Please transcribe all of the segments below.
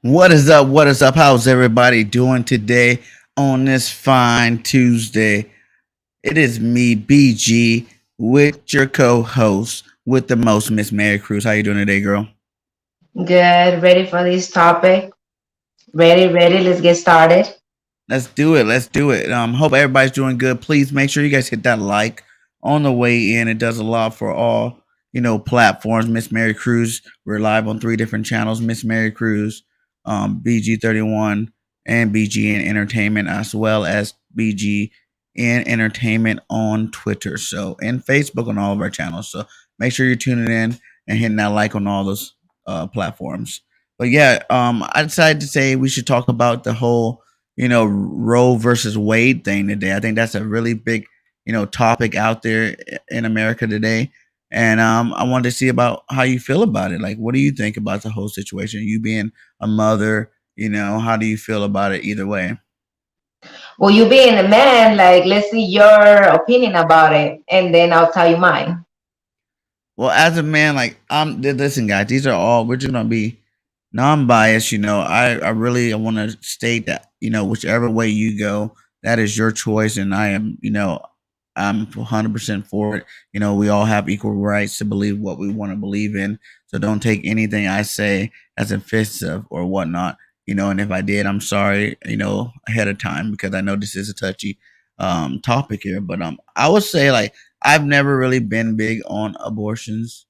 What is up? What is up? How's everybody doing today on this fine Tuesday? It is me, BG, with your co-host with the most, Miss Maricruz. How you doing today, girl? Good. Ready for this topic? Ready. Let's get started. Let's do it. Let's do it. Hope everybody's doing good. Please make sure you guys hit that like on the way in. It does a lot for all platforms. Miss Mary Cruz. We're live on three different channels. Miss Mary Cruz, BG31, and BGN Entertainment, as well as BGN Entertainment on Twitter. So and Facebook on all of our channels. So make sure you're tuning in and hitting that like on all those platforms. But yeah, I decided to say we should talk about the whole Roe versus Wade thing today. I think that's a really big, topic out there in America today. And I wanted to see about how you feel about it. Like, what do you think about the whole situation? You being a mother, how do you feel about it either way? Well, you being a man, like, let's see your opinion about it, and then I'll tell you mine. Well, as a man, like listen, guys, these are all we're just gonna be non-biased. I really I want to state that whichever way you go, that is your choice, and I'm 100% for it. We all have equal rights to believe what we want to believe in, so don't take anything I say as offensive or whatnot. And if I did, I'm sorry. Ahead of time because I know this is a touchy topic here, but I would say like I've never really been big on abortions.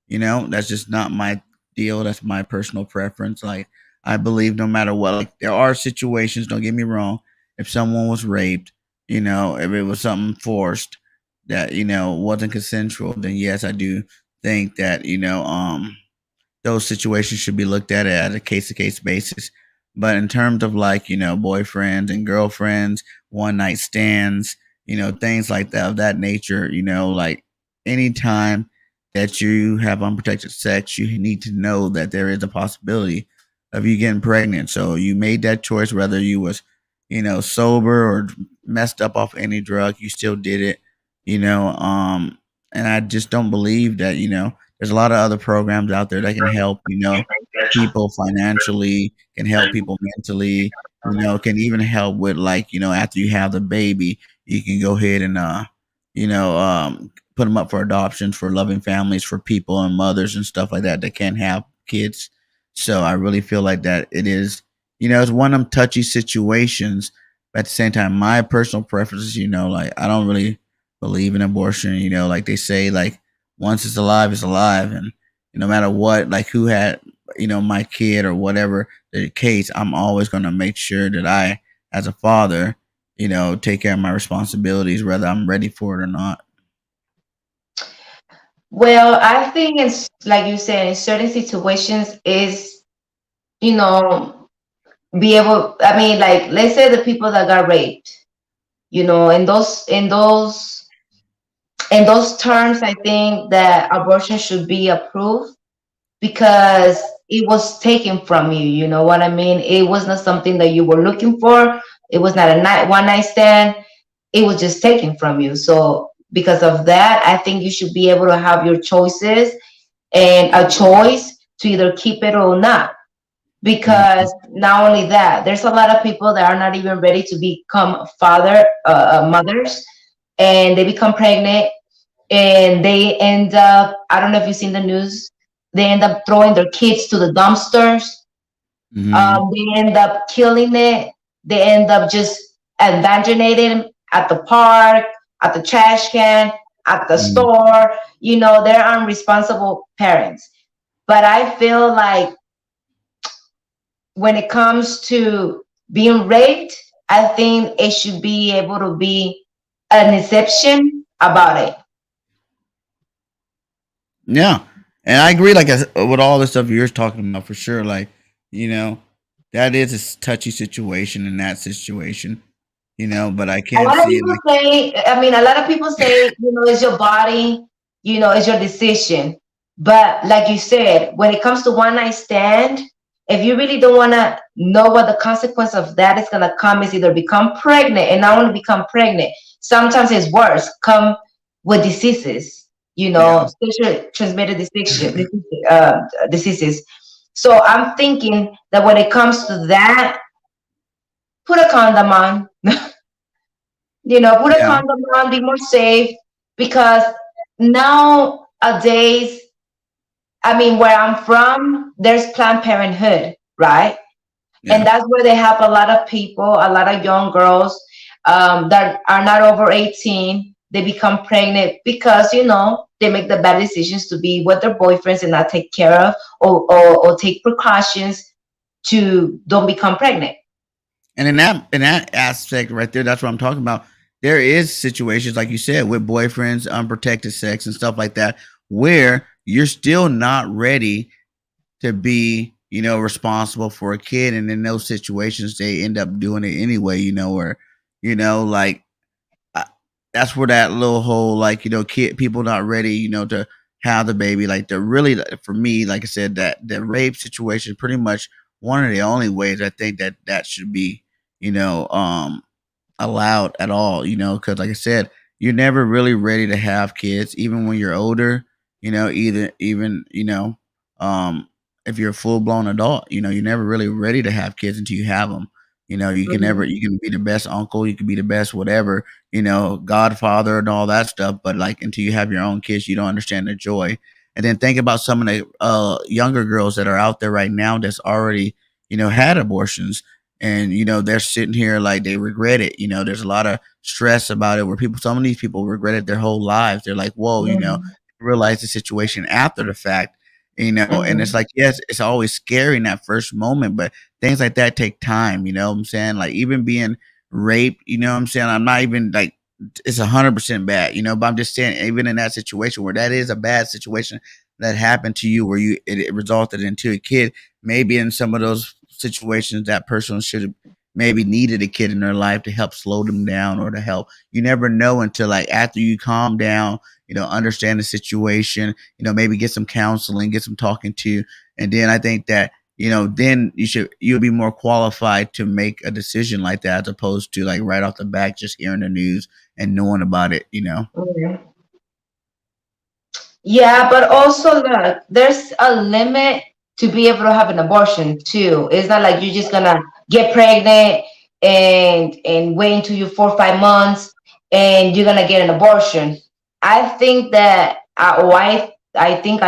That's just not my deal. That's my personal preference. Like, I believe no matter what, like, there are situations, don't get me wrong, if someone was raped, if it was something forced that, wasn't consensual, then yes, I do think that, those situations should be looked at a case to case basis. But in terms of like, boyfriends and girlfriends, one night stands, things like that of that nature, like anytime that you have unprotected sex, you need to know that there is a possibility of you getting pregnant. So you made that choice whether you was, sober or messed up off any drug, you still did it, you know, and I just don't believe that, there's a lot of other programs out there that can help, people financially, can help people mentally, can even help with like, after you have the baby, you can go ahead and you know, put them up for adoptions for loving families, for people and mothers and stuff like that that can't have kids. So I really feel like that it is, it's one of them touchy situations. But at the same time, my personal preferences, like I don't really believe in abortion. Like they say, like once it's alive, it's alive, and no matter what, like who had, my kid or whatever the case, I'm always gonna make sure that I, as a father, take care of my responsibilities, whether I'm ready for it or not. Well, I think it's like you said, in certain situations, is you know be able. I mean, like let's say the people that got raped, in those terms, I think that abortion should be approved because it was taken from you. You know what I mean? It was not something that you were looking for. It was not a one night stand. It was just taken from you. So because of that, I think you should be able to have your choices and a choice to either keep it or not. Mhm. Because not only that, there's a lot of people that are not even ready to become mothers, and they become pregnant, and they end up. I don't know if you've seen the news. They end up throwing their kids to the dumpsters. Mhm. They end up killing it. They end up just abandoning at the park, at the trash can, at the Mhm. store. They're unresponsible parents. But I feel like when it comes to being raped, I think it should be able to be an exception about it. Yeah, and I agree. Like with all the stuff you're talking about, for sure. Like, you know, that is a touchy situation in that situation. But I A can't lot of see it people like. say, I mean, a lot of people say, it's your body, it's your decision. But like you said, when it comes to one night stand, if you really don't want to know what the consequence of that is going to come, is either become pregnant, and not only become pregnant, sometimes it's worse, come with diseases, Yeah. sexually transmitted diseases. So I'm thinking that when it comes to that, put a condom on. Put a Yeah, condom on, be more safe, because nowadays, I mean, where I'm from, there's Planned Parenthood, right? And yeah. that's where they have a lot of people, a lot of young girls that are not over 18. They become pregnant because they make the bad decisions to be with their boyfriends and not take care of, or take precautions to don't become pregnant. And in that aspect right there, that's what I'm talking about. There is situations like you said with boyfriends, unprotected sex, and stuff like that, where you're still not ready to be, responsible for a kid, and in those situations, they end up doing it anyway, or, like I, that's where that little whole like kid people not ready to have the baby, like the really, for me, like I said, that the rape situation pretty much one of the only ways I think that should be you know um allowed at all, because like I said, you're never really ready to have kids, even when you're older, either even um if you're a full blown adult, you're never really ready to have kids until you have them. You can be the best uncle, you can be the best whatever, godfather and all that stuff, but like until you have your own kids, you don't understand the joy. And then think about some of the younger girls that are out there right now that's already had abortions, and they're sitting here like they regret it. There's a lot of stress about it, where some of these people regret it their whole lives. They're like, whoa, Mhm, realize the situation after the fact. And it's mhm. like, yes, it's always scary in that first moment, but things like that take time. You know what I'm saying? Like even being raped, what I'm saying, I'm not even like it's 100% bad, but I'm just saying, even in that situation where that is a bad situation that happened to you, where it resulted into a kid, maybe in some of those situations that person should have maybe needed a kid in their life to help slow them down, or to help. You never know until like after you calm down, understand the situation, maybe get some counseling, get some talking to, and then I think that then you'll be more qualified to make a decision like that, as opposed to like right off the bat just hearing the news and knowing about it. Mhm. Yeah, but also look, there's a limit to be able to have an abortion too. It's not like you're just gonna get pregnant and wait until you're 4 or 5 months and you're gonna get an abortion. I think that I think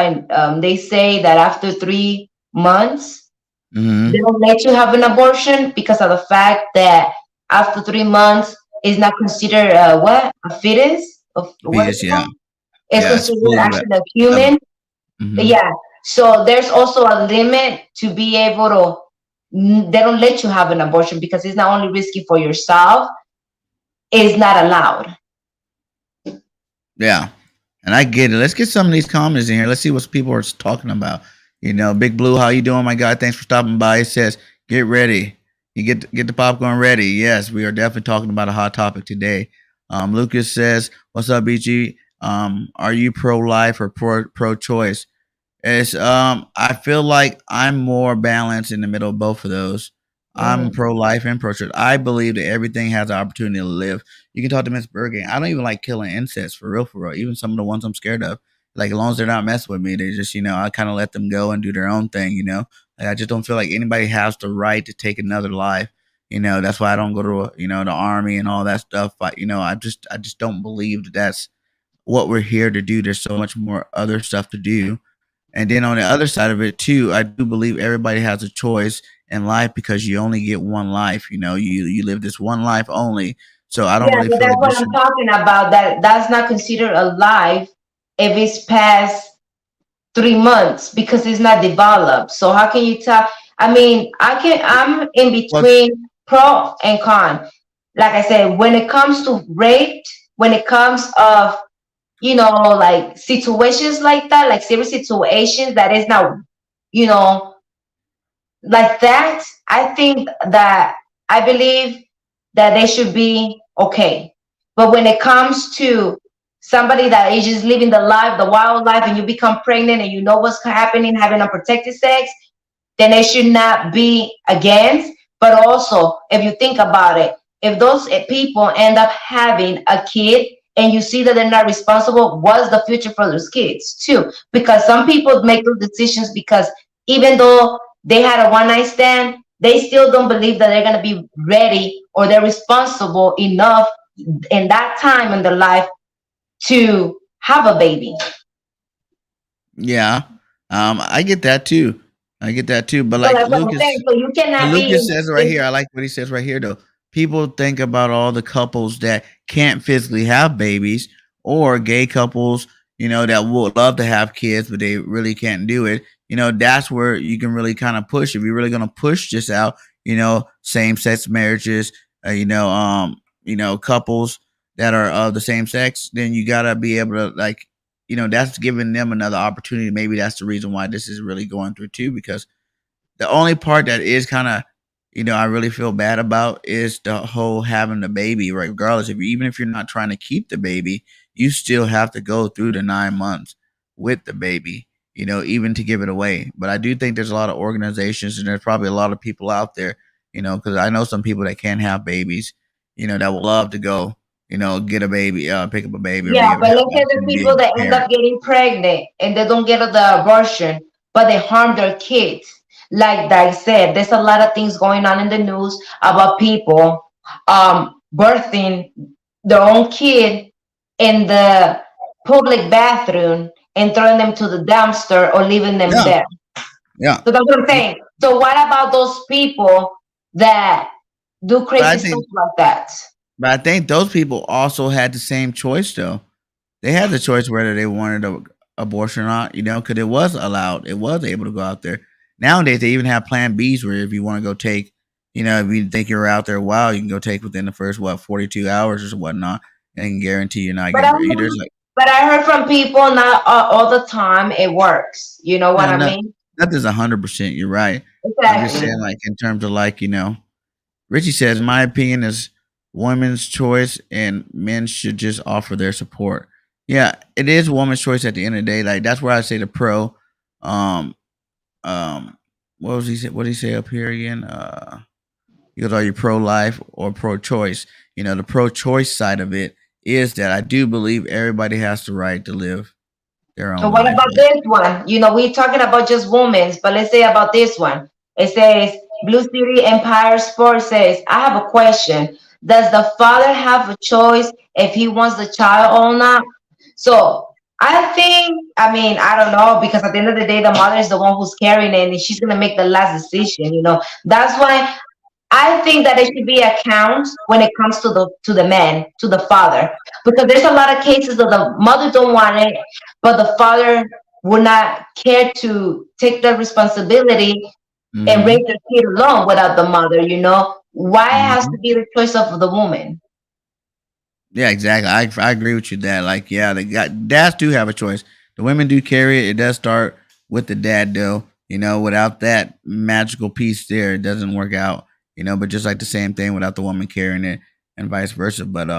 they say that after 3 months they Mm-hmm. don't let you have an abortion because of the fact that after 3 months is not considered what, a fetus of what is Fetus, it yeah. called? It's Yeah, it's considered fully actually a of human. mhm. Yeah. So there's also a limit to be able to. They don't let you have an abortion because it's not only risky for yourself, it's not allowed. Yeah, and I get it. Let's get some of these comments in here. Let's see what people are talking about. Big Blue, how you doing, my guy? Thanks for stopping by. It says, get ready. You get the popcorn ready. Yes, we are definitely talking about a hot topic today. Lucas says, what's up, BG? Are you pro life or pro choice? It's I feel like I'm more balanced in the middle of both of those. I'm Mhm. pro life and pro choice. I believe that everything has the opportunity to live. You can talk to Miss Bergen. I don't even like killing insects for real, for real. Even some of the ones I'm scared of. Like as long as they're not messing with me, they just I kind of let them go and do their own thing. Like I just don't feel like anybody has the right to take another life. That's why I don't go to the army and all that stuff. But I just don't believe that that's what we're here to do. There's so much more other stuff to do. And then on the other side of it too, I do believe everybody has a choice in life, because you only get one life. You live this one life only. So I don't Yeah, really but feel that's like you what I'm should. talking about. That's not considered a life if it's past 3 months because it's not developed. So how can you tell? I mean, I'm in Well, between pro and con. Like I said, when it comes to rape, when it comes of like situations like that, like serious situations that is not, you know, like that, I think that I believe that they should be okay. But when it comes to somebody that is just living the life, the wild life, and you become pregnant and you know what's happening, having unprotected sex, then they should not be against. But also, if you think about it, if those people end up having a kid and you see that they're not responsible, what's the future for those kids too? Because some people make those decisions because even though they had a one night stand, they still don't believe that they're gonna be ready or they're responsible enough in that time in their life to have a baby. Yeah. I get that too. I get that too. But So like that's what I'm saying. Lucas So you But cannot be Lucas says right here, I like what he says right here though. People think about all the couples that can't physically have babies or gay couples, that would love to have kids, but they really can't do it. That's where you can really kind of push. If you're really going to push this out, same sex marriages, couples that are of the same sex, then you got to be able to, like, that's giving them another opportunity. Maybe that's the reason why this is really going through too, because the only part that is kind of, I really feel bad about is the whole having the baby. Right, regardless, even if you're not trying to keep the baby, you still have to go through the 9 months with the baby. Even to give it away. But I do think there's a lot of organizations and there's probably a lot of people out there, because I know some people that can't have babies, that would love to go, get a baby, pick up a baby, or Yeah, be able to but have look an at the opportunity to be people that a end parent. up getting pregnant and they don't get the abortion, but they harm their kids. Like I said, there's a lot of things going on in the news about people birthing their own kid in the public bathroom and throwing them to the dumpster or leaving them Yeah, there. yeah. So that's what I'm saying. So what about those people that do But I crazy stuff think, like that? those people also had the same choice though. They had the choice whether they wanted a abortion or not, because it was allowed. It was able to go out there. Nowadays, they even have Plan Bs where if you want to go take, if you think you're out there a while, you can go take within the first 42 hours or whatnot, and can guarantee you're not But getting I pregnant. heard, There's like but I heard from people not all the time it works. You know what no, I no, mean? that is 100%. You're right. I'm just Exactly. saying, like in terms of like Richie says, my opinion is women's choice and men should just offer their support. Yeah, it is woman's choice at the end of the day. Like that's where I say the pro. Um, what was he say? What did he say up here again? He goes, "Are you pro life or pro choice?" The pro choice side of it is that I do believe everybody has the right to live their So own what life. about this one? We're talking about just women's, but let's say about this one. It says Blue City Empire Sports says, I have a question. Does the father have a choice if he wants the child or not? So I think, I mean, I don't know, because at the end of the day, the mother is the one who's carrying it and she's gonna make the last decision. That's why I think that it should be a count when it comes to the man, to the father, because there's a lot of cases that the mother don't want it, but the father would not care to take the responsibility and raise Hmm. their kid alone without the mother. Why it has to Hmm. be the choice of the woman? Yeah, exactly. I agree with you that like yeah, dads do have a choice. The women do carry it. It does start with the dad though. Without that magical piece there, it doesn't work out. But just like the same thing without the woman carrying it and vice versa. But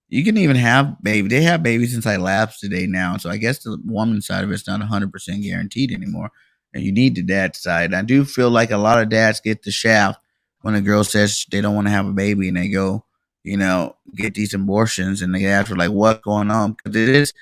you can even have baby. They have babies inside labs today now. So I guess the woman side of it's not 100% guaranteed anymore. And you need the dad side. I do feel like a lot of dads get the shaft when a girl says they don't want to have a baby and they go get these abortions, and they ask for like what's going on because it is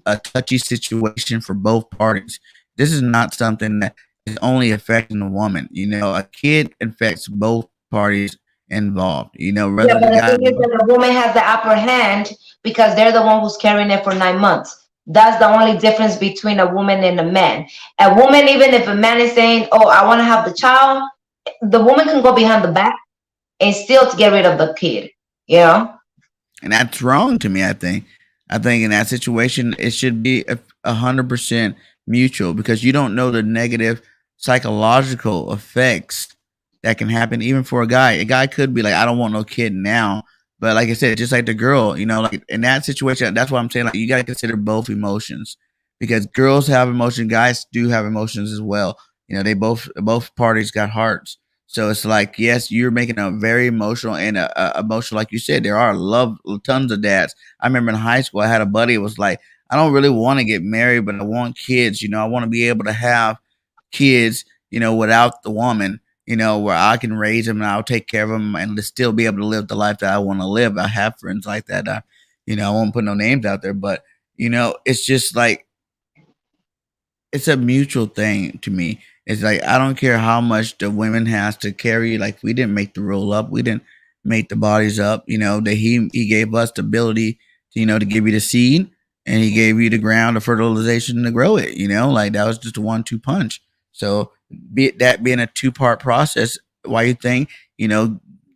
a touchy situation for both parties. This is not something that is only affecting the woman. A kid affects both parties involved. Yeah, Whether but the the guy, thing is that the woman has the upper hand because they're the one who's carrying it for 9 months. That's the only difference between a woman and a man. A woman, even if a man is saying, "Oh, I want to have the child," the woman can go behind the back and still to get rid of the kid. You know? and that's wrong to me. I think in that situation it should be 100% mutual because you don't know the negative psychological effects that can happen even for a guy. A guy could be like, I don't want no kid now. But like I said, just like the girl, like in that situation, that's what I'm saying. Like you gotta consider both emotions. Because girls have emotion, guys do have emotions as well. They both parties got hearts. So it's like, yes, you're making a very emotional and emotional, like you said. There are love tons of dads. I remember in high school, I had a buddy. It was like, I don't really want to get married, but I want kids. I want to be able to have kids. Without the woman. Where I can raise them and I'll take care of them and still be able to live the life that I want to live. I have friends like that. I won't put no names out there, but it's just like it's a mutual thing to me. It's like I don't care how much the women has to carry. Like we didn't make the rule up, we didn't make the bodies up. You know that he gave us the ability to to give you the seed, and he gave you the ground, the fertilization to grow it. Like that was just a 1-2 punch. So that being a two-part process, why you think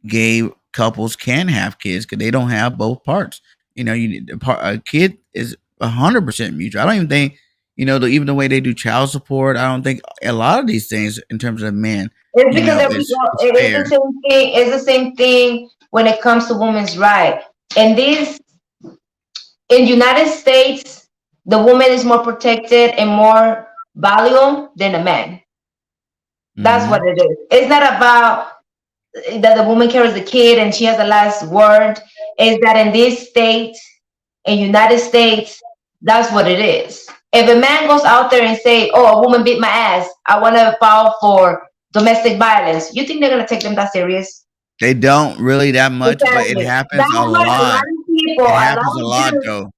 gay couples can have kids because they don't have both parts. You need a kid is 100% mutual. I don't even think even the way they do child support. I don't think a lot of these things in terms of men, It's because is it is fair. the same thing. It's the same thing when it comes to women's right. And this in United States, the woman is more protected and more valuable than a man. That's what Hmm. it is. It's not about that the woman carries the kid and she has the last word. Is that in this state, in United States, that's what it is. If a man goes out there and say, "Oh, a woman beat my ass. I want to file for domestic violence," you think they're gonna take them that serious? They don't really that much, but it Exactly. happens a That's why a lot lot. of people, It a lot happens a of lot dudes. though.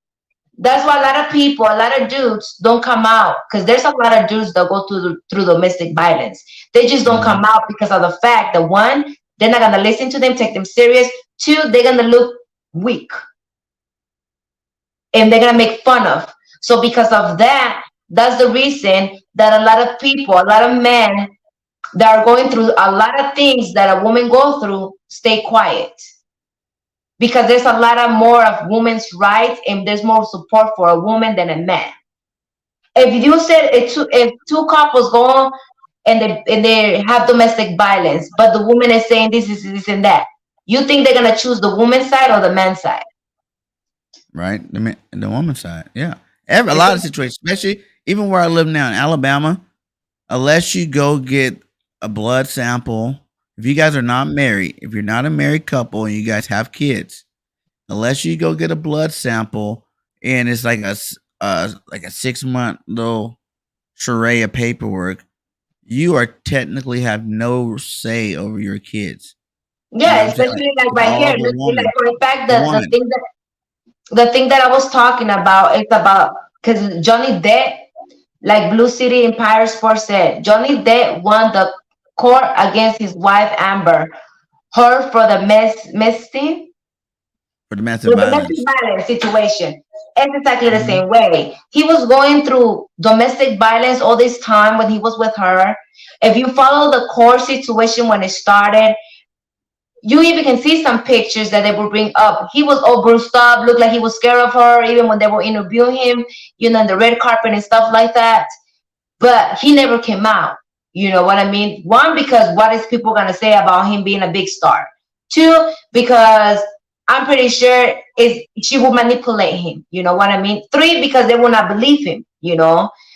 That's why a lot of people, a lot of dudes don't come out because there's a lot of dudes that go through domestic violence. They just don't Hmm. come out because of the fact that one, they're not gonna listen to them, take them serious. Two, they're gonna look weak and they're gonna make fun of. So because of that, that's the reason that a lot of people, a lot of men that are going through a lot of things that a woman go through, stay quiet because there's a lot of more of women's rights and there's more support for a woman than a man. If you said if two couples go on and they have domestic violence, but the woman is saying this and that, you think they're gonna choose the woman's side or the man's side? Right, the woman's side, yeah. A lot of Exactly. situations, especially even where I live now in Alabama, unless you go get a blood sample, if you guys are not married, if you're not a married couple and you guys have kids, unless you go get a blood sample and it's like like a 6 month little charade of paperwork, you are technically have no say over your kids. You know Yeah, what I'm saying? Like especially like it's right all here. the Like woman. for the fact The that woman. the thing that I was talking about is about because Johnny Depp, like Blue City Empire Sports said, Johnny Depp won the court against his wife Amber Heard for the messing For domestic the domestic violence. violence situation. It's exactly the Mhm. same way. He was going through domestic violence all this time when he was with her. If you follow the court situation when it started, you even can see some pictures that they will bring up. He was all bruised up, looked like he was scared of her, even when they were interviewing him, on the red carpet and stuff like that. But he never came out. You know what I mean? One, because what is people gonna say about him being a big star? Two, because I'm pretty sure is she will manipulate him. You know what I mean? Three, because they will not believe him.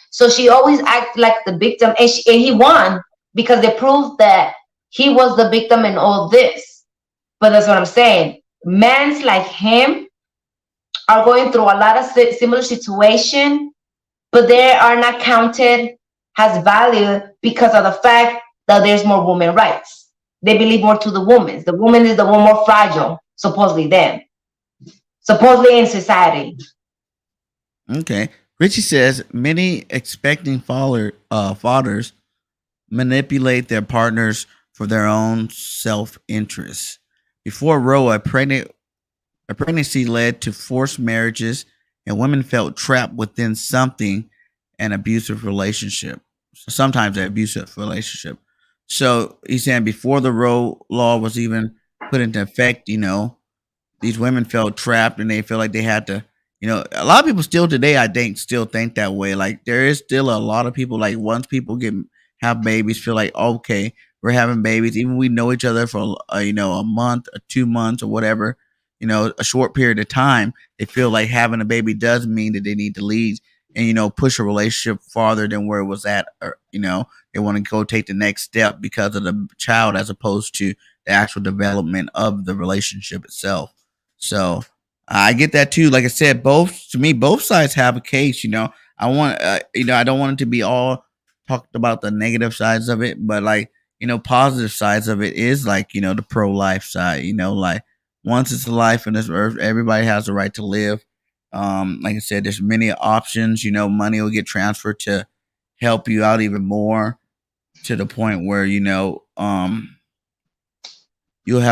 So she always acts like the victim, and he won because they proved that he was the victim in all this. But that's what I'm saying. Men like him are going through a lot of similar situation, but they are not counted as value because of the fact that there's more women rights. They believe more to the woman. The woman is the one more fragile, supposedly them, supposedly in society. Okay. Richie says many expecting fathers manipulate their partners for their own self interest. Before Roe, a pregnancy led to forced marriages, and women felt trapped within an abusive relationship. Sometimes an abusive relationship. So he's saying before the Roe law was even put into effect, these women felt trapped and they feel like they had to, a lot of people still today, I think, still think that way. Like there is still a lot of people like once people have babies, feel like okay, we're having babies, even we know each other for a month or 2 months or whatever, a short period of time. They feel like having a baby does mean that they need to leave and push a relationship farther than where it was at, or they want to go take the next step because of the child as opposed to the actual development of the relationship itself. So I get that too. Like I said, both sides have a case. I don't want it to be all talked about the negative sides of it, but like positive sides of it is like the pro life side. Like once it's a life in this earth, everybody has the right to live. Like I said, there's many options. Money will get transferred to help you out even more. to the point where you'll have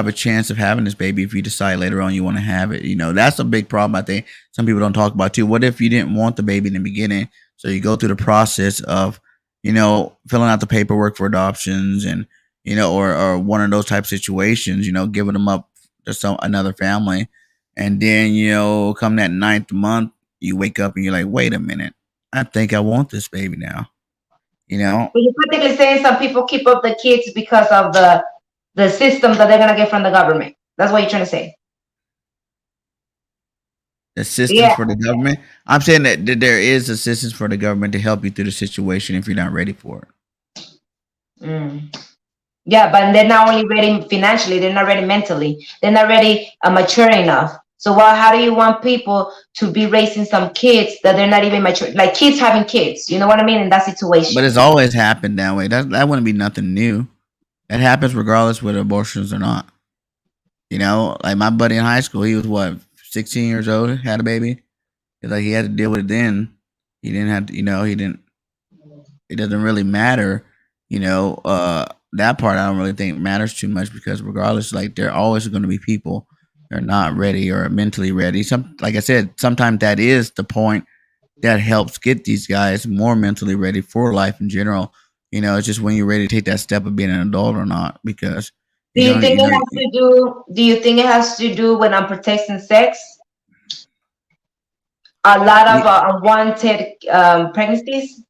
a chance of having this baby if you decide later on you want to have it. That's a big problem. I think some people don't talk about too. What if you didn't want the baby in the beginning? So you go through the process of, filling out the paperwork for adoptions and, or one of those type of situations, giving them up to another family. And then, come that ninth month, you wake up and you're like, wait a minute, I think I want this baby now. You know, But you're practically saying some people keep up the kids because of the system that they're gonna get from the government. That's what you're trying to say. assistance Yeah. for the government. I'm saying that there is assistance for the government to help you through the situation if you're not ready for it. Mm. Yeah, but they're not only ready financially, they're not ready mentally. They're not ready mature enough. So how do you want people to be raising some kids that they're not even mature, like kids having kids? You know what I mean? In that But situation. it's always happened that way. That wouldn't be nothing new. That happens regardless whether abortions or not. Like my buddy in high school, he was what 16 years old, had a baby. It's like he had to deal with it then. He didn't have to, he didn't. It doesn't really matter, that part I don't really think matters too much because regardless, like there are always going to be people that are not ready or mentally ready. Like I said, sometimes that is the point that helps get these guys more mentally ready for life in general. It's just when you're ready to take that step of being an adult or not, because Do you you don't, think it has to do? Do you think it has to do with unprotected sex? A lot of unwanted pregnancies.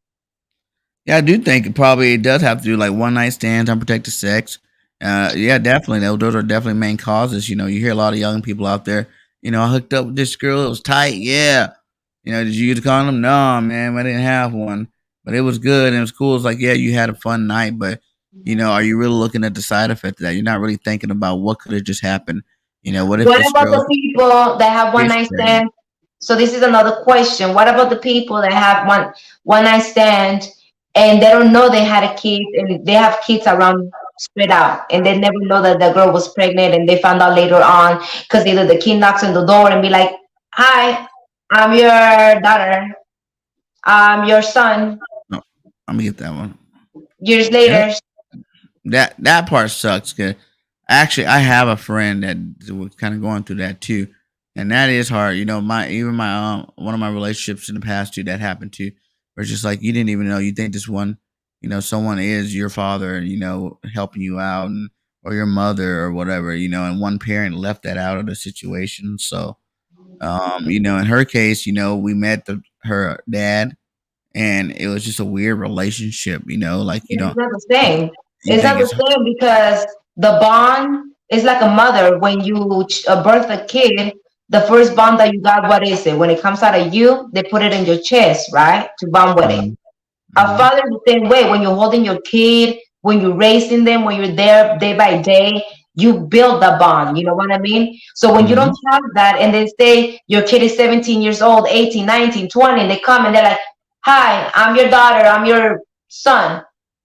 yeah, I do think it does have to do like one night stands, unprotected sex. Yeah, definitely. Those are definitely main causes. You hear a lot of young people out there. I hooked up with this girl. It was tight. Yeah. Did you use a condom? No, man, I didn't have one, but it was good and it was cool. It's like, yeah, you had a fun night, but are you really looking at the side effect of that? You're not really thinking about what could have just happened. What if What this about girl the people that have one gets night pregnant? stand? So this is another question. What about the people that have one night stand and they don't know they had a kid and they have kids around spread out and they never know that the girl was pregnant and they found out later on because either the kid knocks on the door and be like, "Hi, I'm your daughter. I'm your son." No, I'm gonna get that one. Years Yep. later, That part sucks. 'Cause actually, I have a friend that was kind of going through that too, and that is hard. My one of my relationships in the past too that happened too, where it's just like you didn't even know. You think this one, someone is your father, helping you out, or your mother or whatever, and one parent left that out of the situation. So, in her case, we met her dad, and it was just a weird relationship. Like it's not the same. you It's think not the it's same because the bond is like a mother. When you birth a kid, the first bond that you got, what is it? When it comes out of you, they put it in your chest, right? To bond with it. Mhm, A mhm, father the same way. When you're holding your kid, when you're raising them, when you're there day by day, you build the bond. You know what I mean? So when you don't mhm. have that, and then say your kid is 17 years old, 18, 19, 20, and they come and they're like, "Hi, I'm your daughter. I'm your son."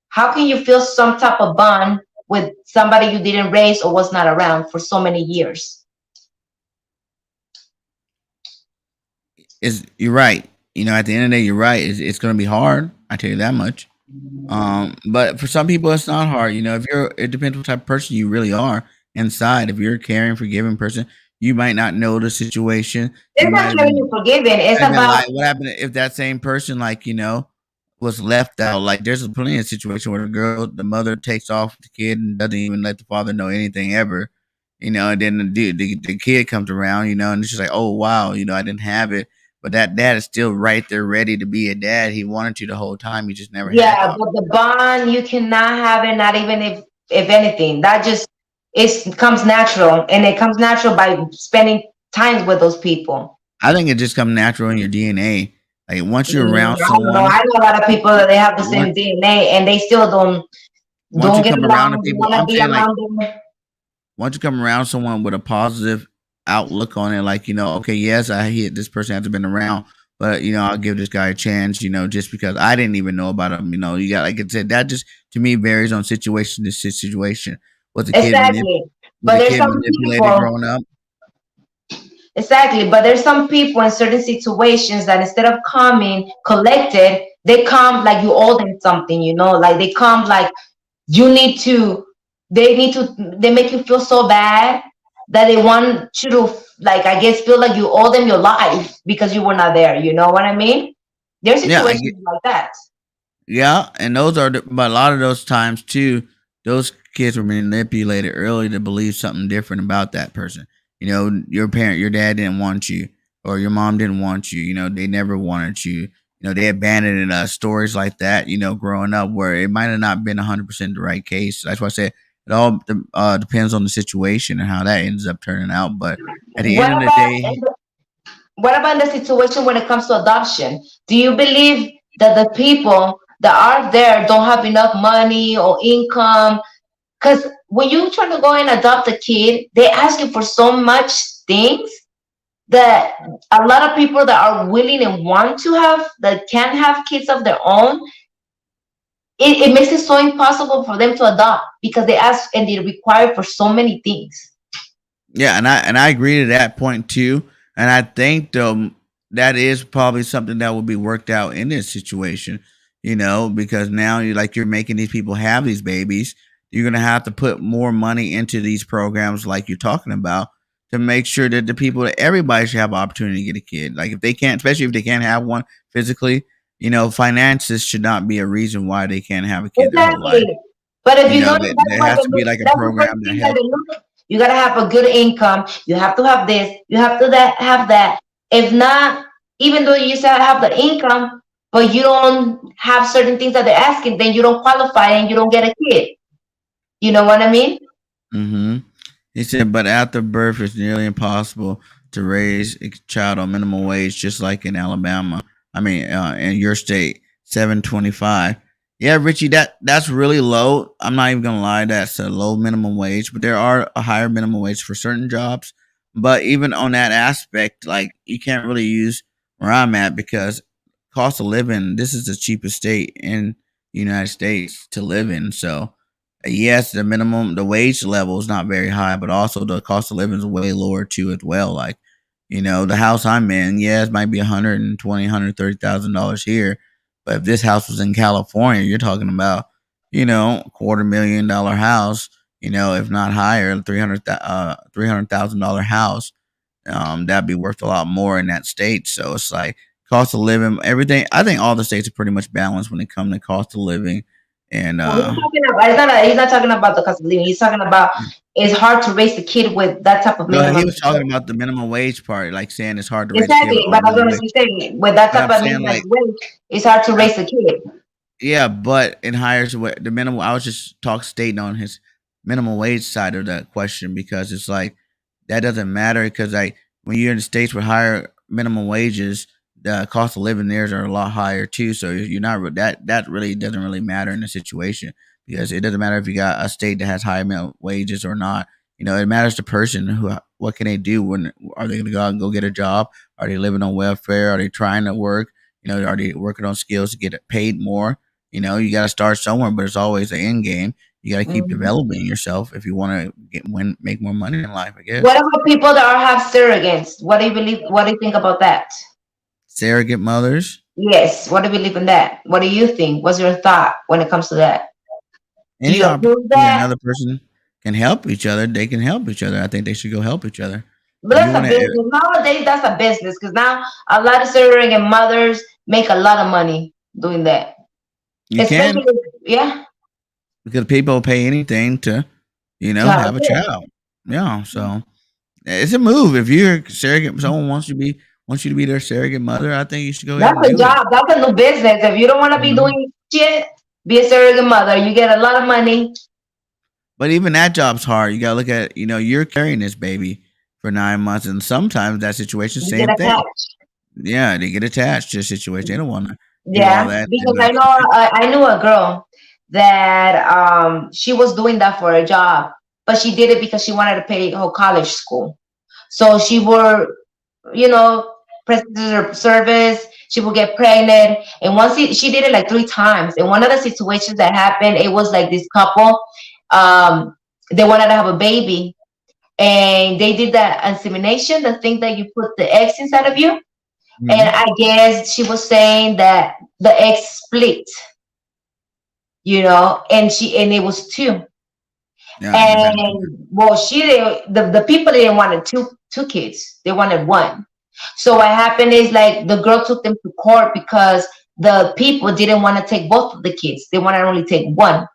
How can you feel some type of bond with somebody you didn't raise or was not around for so many years? You're right. At the end of the day, you're right. It's going to be hard. I tell you that much. But for some people, it's not hard. If it depends what type of person you really are inside. If you're a caring, forgiving person, you might not know the situation. It's You not might have telling been you forgiving. It's I've been about like, what happened if that same person, like, was left out? Like, there's plenty of situation where the mother takes off with the kid and doesn't even let the father know anything ever, and then the kid comes around, and it's just like, oh, wow, I didn't have it. But that dad is still right there ready to be a dad. He wanted to the whole time. He just never had the yeah, but opportunity. the bond you cannot have it, not even if anything. That just it comes natural, and it comes natural by spending time with those people. I think it just comes natural in your DNA. Like, once you're around I don't know. someone, I know a lot of people that they have the once same DNA and they still once don't you get come around the along. They people, want to I'm be saying, like, around them. once you come around someone with a positive outlook on it, like, okay, yes, I hit this person hasn't been around, but I'll give this guy a chance, just because I didn't even know about him. You got, like I said, that just to me varies on situation to situation. Was the kid Exactly. was But the there's kid some manipulated people. growing up? Exactly. But there's some people in certain situations that instead of coming collected, They come like you owe them something, you know, like they come like you need to, they make you feel so bad that they want you to, like, I guess, feel like you owe them your life because you were not there. You know what I mean? There's Yeah, situations like that. yeah, and those are, but a lot of those times too, those kids were manipulated early to believe something different about that person. You know, your parent, your dad didn't want you, or your mom didn't want you. You know, they never wanted you. You know, they abandoned stories like that. You know, growing up, where it might have not been 100% the right case. That's why I said it all depends on the situation and how that ends up turning out. But at the What end of the about day, what about the situation when it comes to adoption? Do you believe that the people that are there don't have enough money or income? Because when you try to go and adopt a kid, they ask you for so much things that a lot of people that are willing and want to have, that can have kids of their own, it makes it so impossible for them to adopt because they ask and they require for so many things. yeah, and I agree to that point too. And I think that is probably something that will be worked out in this situation. You know, because now you're making these people have these babies. You're gonna have to put more money into these programs like you're talking about to make sure that the people that everybody should have an opportunity to get a kid. Like if they can't, especially if they can't have one physically, finances should not be a reason why they can't have a kid their whole life. Exactly. But if You you know, notice, that that's there what has they to be look. like a That's the first program that thing that helps. they look. You gotta have a good income. You have to have this. You have to that have that. If not, even though you say I have the income, but you don't have certain things that they're asking, then you don't qualify and you don't get a kid. You know what I mean? Hmm. He said, but after birth, it's nearly impossible to raise a child on minimum wage, just like in Alabama. I mean, in your state, 7.25. Yeah, Richie, that's really low. I'm not even gonna lie, that's a low minimum wage. But there are a higher minimum wage for certain jobs. But even on that aspect, like you can't really use where I'm at because cost of living. This is the cheapest state in the United States to live in. So yes, the wage level is not very high, but also the cost of living is way lower too as well. Like, the house I'm in, yeah, it might be 120, $130,000 here, but if this house was in California, you're talking about, $250,000 house, if not higher, $300,000 house. That'd be worth a lot more in that state. So it's like cost of living, everything. I think all the states are pretty much balanced when it comes to cost of living, and No, he's talking about. He's not talking about the cost of living. He's talking about it's hard to raise a kid with that type of no, he minimum. was talking about the minimum wage part, like saying it's hard to raise a kid Exactly, on but I was minimum gonna wage. say with that But type I'm of saying minimum like, wage, it's hard to I'm, raise a kid. yeah, but in higher the minimum. I was just stating on his minimum wage side of that question because it's like that doesn't matter because like when you're in states with higher minimum wages, the cost of living theirs are a lot higher too. So you're not that really doesn't really matter in the situation because it doesn't matter if you got a state that has high minimum wages or not. It matters the person who what can they do when are they going to go out and go get a job? Are they living on welfare? Are they trying to work? Are they working on skills to get paid more? You got to start somewhere, but it's always an end game. You got to keep Mhm. developing yourself if you want to make more money in life. I What guess about people that are have surrogates? What do you believe? What do you think about that? surrogate mothers. Yes. What do you believe in that? What do you think? What's your thought when it comes to that? Do Any you approve opportunity that? another person can help each other, they can help each other. I think they should go help each other. But If you that's want a to, business. Nowadays, that's a business because now a lot of surrogate mothers make a lot of money doing that. you can Especially, yeah, because people pay anything to, to have a have a kid. child. Yeah, so it's a move. If you're a surrogate, someone wants you to be their surrogate mother. I think you should go ahead That's and a do it. job. That's a new business. If you don't want to be Mhm. doing shit, be a surrogate mother. You get a lot of money. But even that job's hard. You gotta look at, you're carrying this baby for 9 months, and sometimes that situation, You get same thing. attached. Yeah, they get attached to the situation. They don't want to do all Yeah, that. because And I know I knew a girl that she was doing that for a job, but she did it because she wanted to pay her college school. So she would, you know, present her service. She would get pregnant, and once she did it like 3 times. And one of the situations that happened, it was like this couple, um, they wanted to have a baby, and they did that insemination, the thing that you put the eggs inside of you, And Mhm. I guess she was saying that the ex split, and it was two. Yeah, and you've had And well, the people didn't want two kids. They wanted one. So what happened is like the girl took them to court because the people didn't want to take both of the kids. They want to only take one.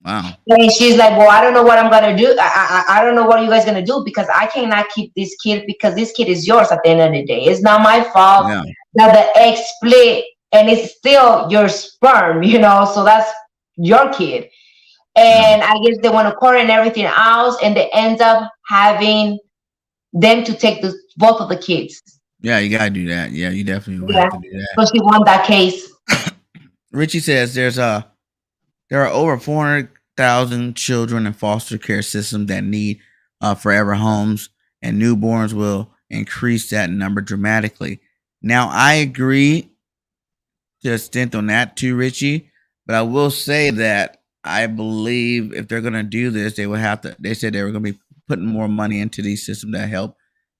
wow. And she's like, "Well, I don't know what I'm gonna do. I don't know what you guys gonna do because I cannot keep this kid because this kid is yours at the end of the day. It's not my fault Yeah, that the egg split and it's still your sperm, So that's your kid." yeah, And I guess they want to court and everything else, and they end up having them to take both of the kids. yeah. You gotta do that. Yeah, you definitely will have Yeah, to do that. so she won that case. Richie says there are over 400,000 children in foster care systems that need forever homes, and newborns will increase that number dramatically. Now, I agree to a stint on that too, Richie. But I will say that I believe if they're gonna do this, they would have to. They said they were gonna be putting more money into these systems that help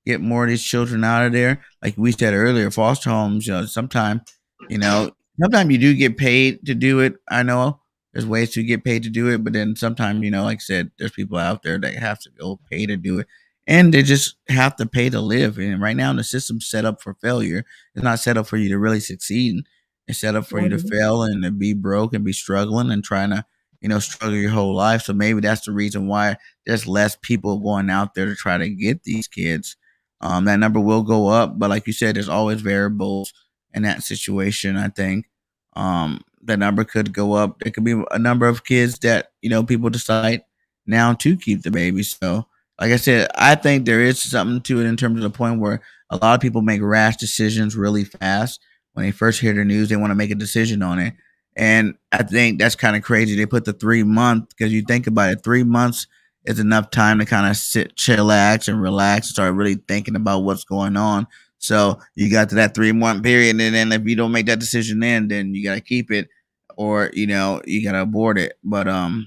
get more of these children out of there. Like we said earlier, foster homes. You know, sometimes you do get paid to do it. I know there's ways to get paid to do it, but then sometimes, like I said, there's people out there that have to go pay to do it, and they just have to pay to live. And right now, the system's set up for failure. It's not set up for you to really succeed. It's set up for you to Mhm. fail and to be broke and be struggling and trying to, struggle your whole life. So maybe that's the reason why there's less people going out there to try to get these kids. That number will go up, but like you said, there's always variables in that situation. I think the number could go up. There could be a number of kids that people decide now to keep the baby. So, like I said, I think there is something to it in terms of the point where a lot of people make rash decisions really fast when they first hear the news, they want to make a decision on it. And I think that's kind of crazy. They put the 3 month because you think about it, 3 months is enough time to kind of sit, chillax, and relax, and start really thinking about what's going on. So you got to that 3 month period, and then if you don't make that decision, then you got to keep it, or you got to abort it. But I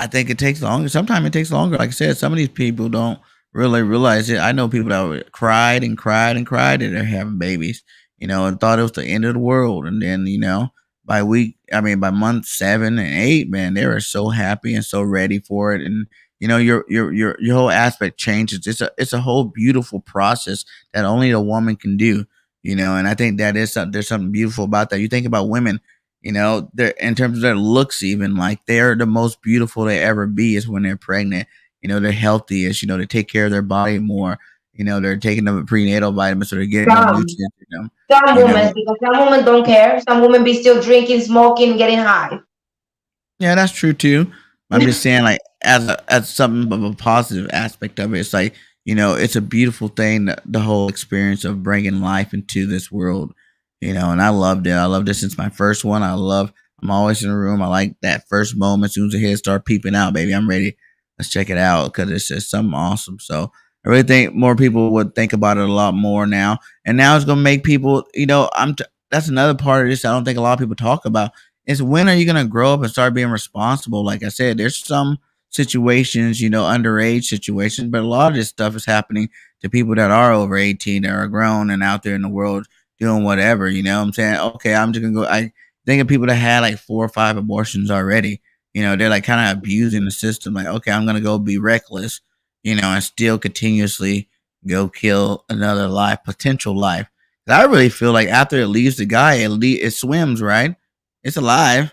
think it takes longer. Sometimes it takes longer. Like I said, some of these people don't really realize it. I know people that cried and cried and cried that they're having babies, and thought it was the end of the world. And then, by month 7 and 8, man, they were so happy and so ready for it. And your whole aspect changes. It's a whole beautiful process that only a woman can do. And I think that is something. There's something beautiful about that. You think about women, they're in terms of their looks, even like they're the most beautiful they ever be is when they're pregnant. They're healthiest. They take care of their body more. They're taking the prenatal vitamins, so they're getting more Some, nutrients in them. some You know, women, because some women don't care. Some women be still drinking, smoking, getting high. Yeah, that's true too. I'm just saying, like, as something of a positive aspect of it, it's like it's a beautiful thing, the whole experience of bringing life into this world. And I loved it. I loved it since my first one. I'm always in the room. I like that first moment. As soon as the head start peeping out, baby, I'm ready. Let's check it out because it's just something awesome. So I really think more people would think about it a lot more now, and now it's gonna make people. That's another part of this. I don't think a lot of people talk about is when are you going to grow up and start being responsible? Like I said, there's some situations, underage situations, but a lot of this stuff is happening to people that are over 18, that are grown and out there in the world doing whatever. You know what I'm saying? Okay, I'm just going to go. I think of people that had like 4 or 5 abortions already. They're like kind of abusing the system. Like, okay, I'm going to go be reckless, and still continuously go kill another life, potential life. I really feel like after it leaves the guy, it swims, right? It's alive.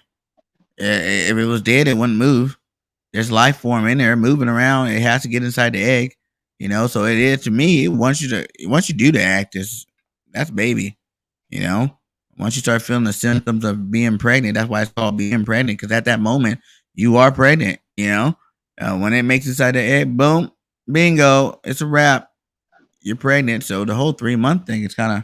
If it was dead, it wouldn't move. There's life form in there moving around. It has to get inside the egg, So it is to me. Once you do the act, that's baby, you know. Once you start feeling the symptoms of being pregnant, that's why it's called being pregnant. Because at that moment, you are pregnant. When it makes inside the egg, boom, bingo, it's a wrap. You're pregnant. So the whole 3 month thing is kind of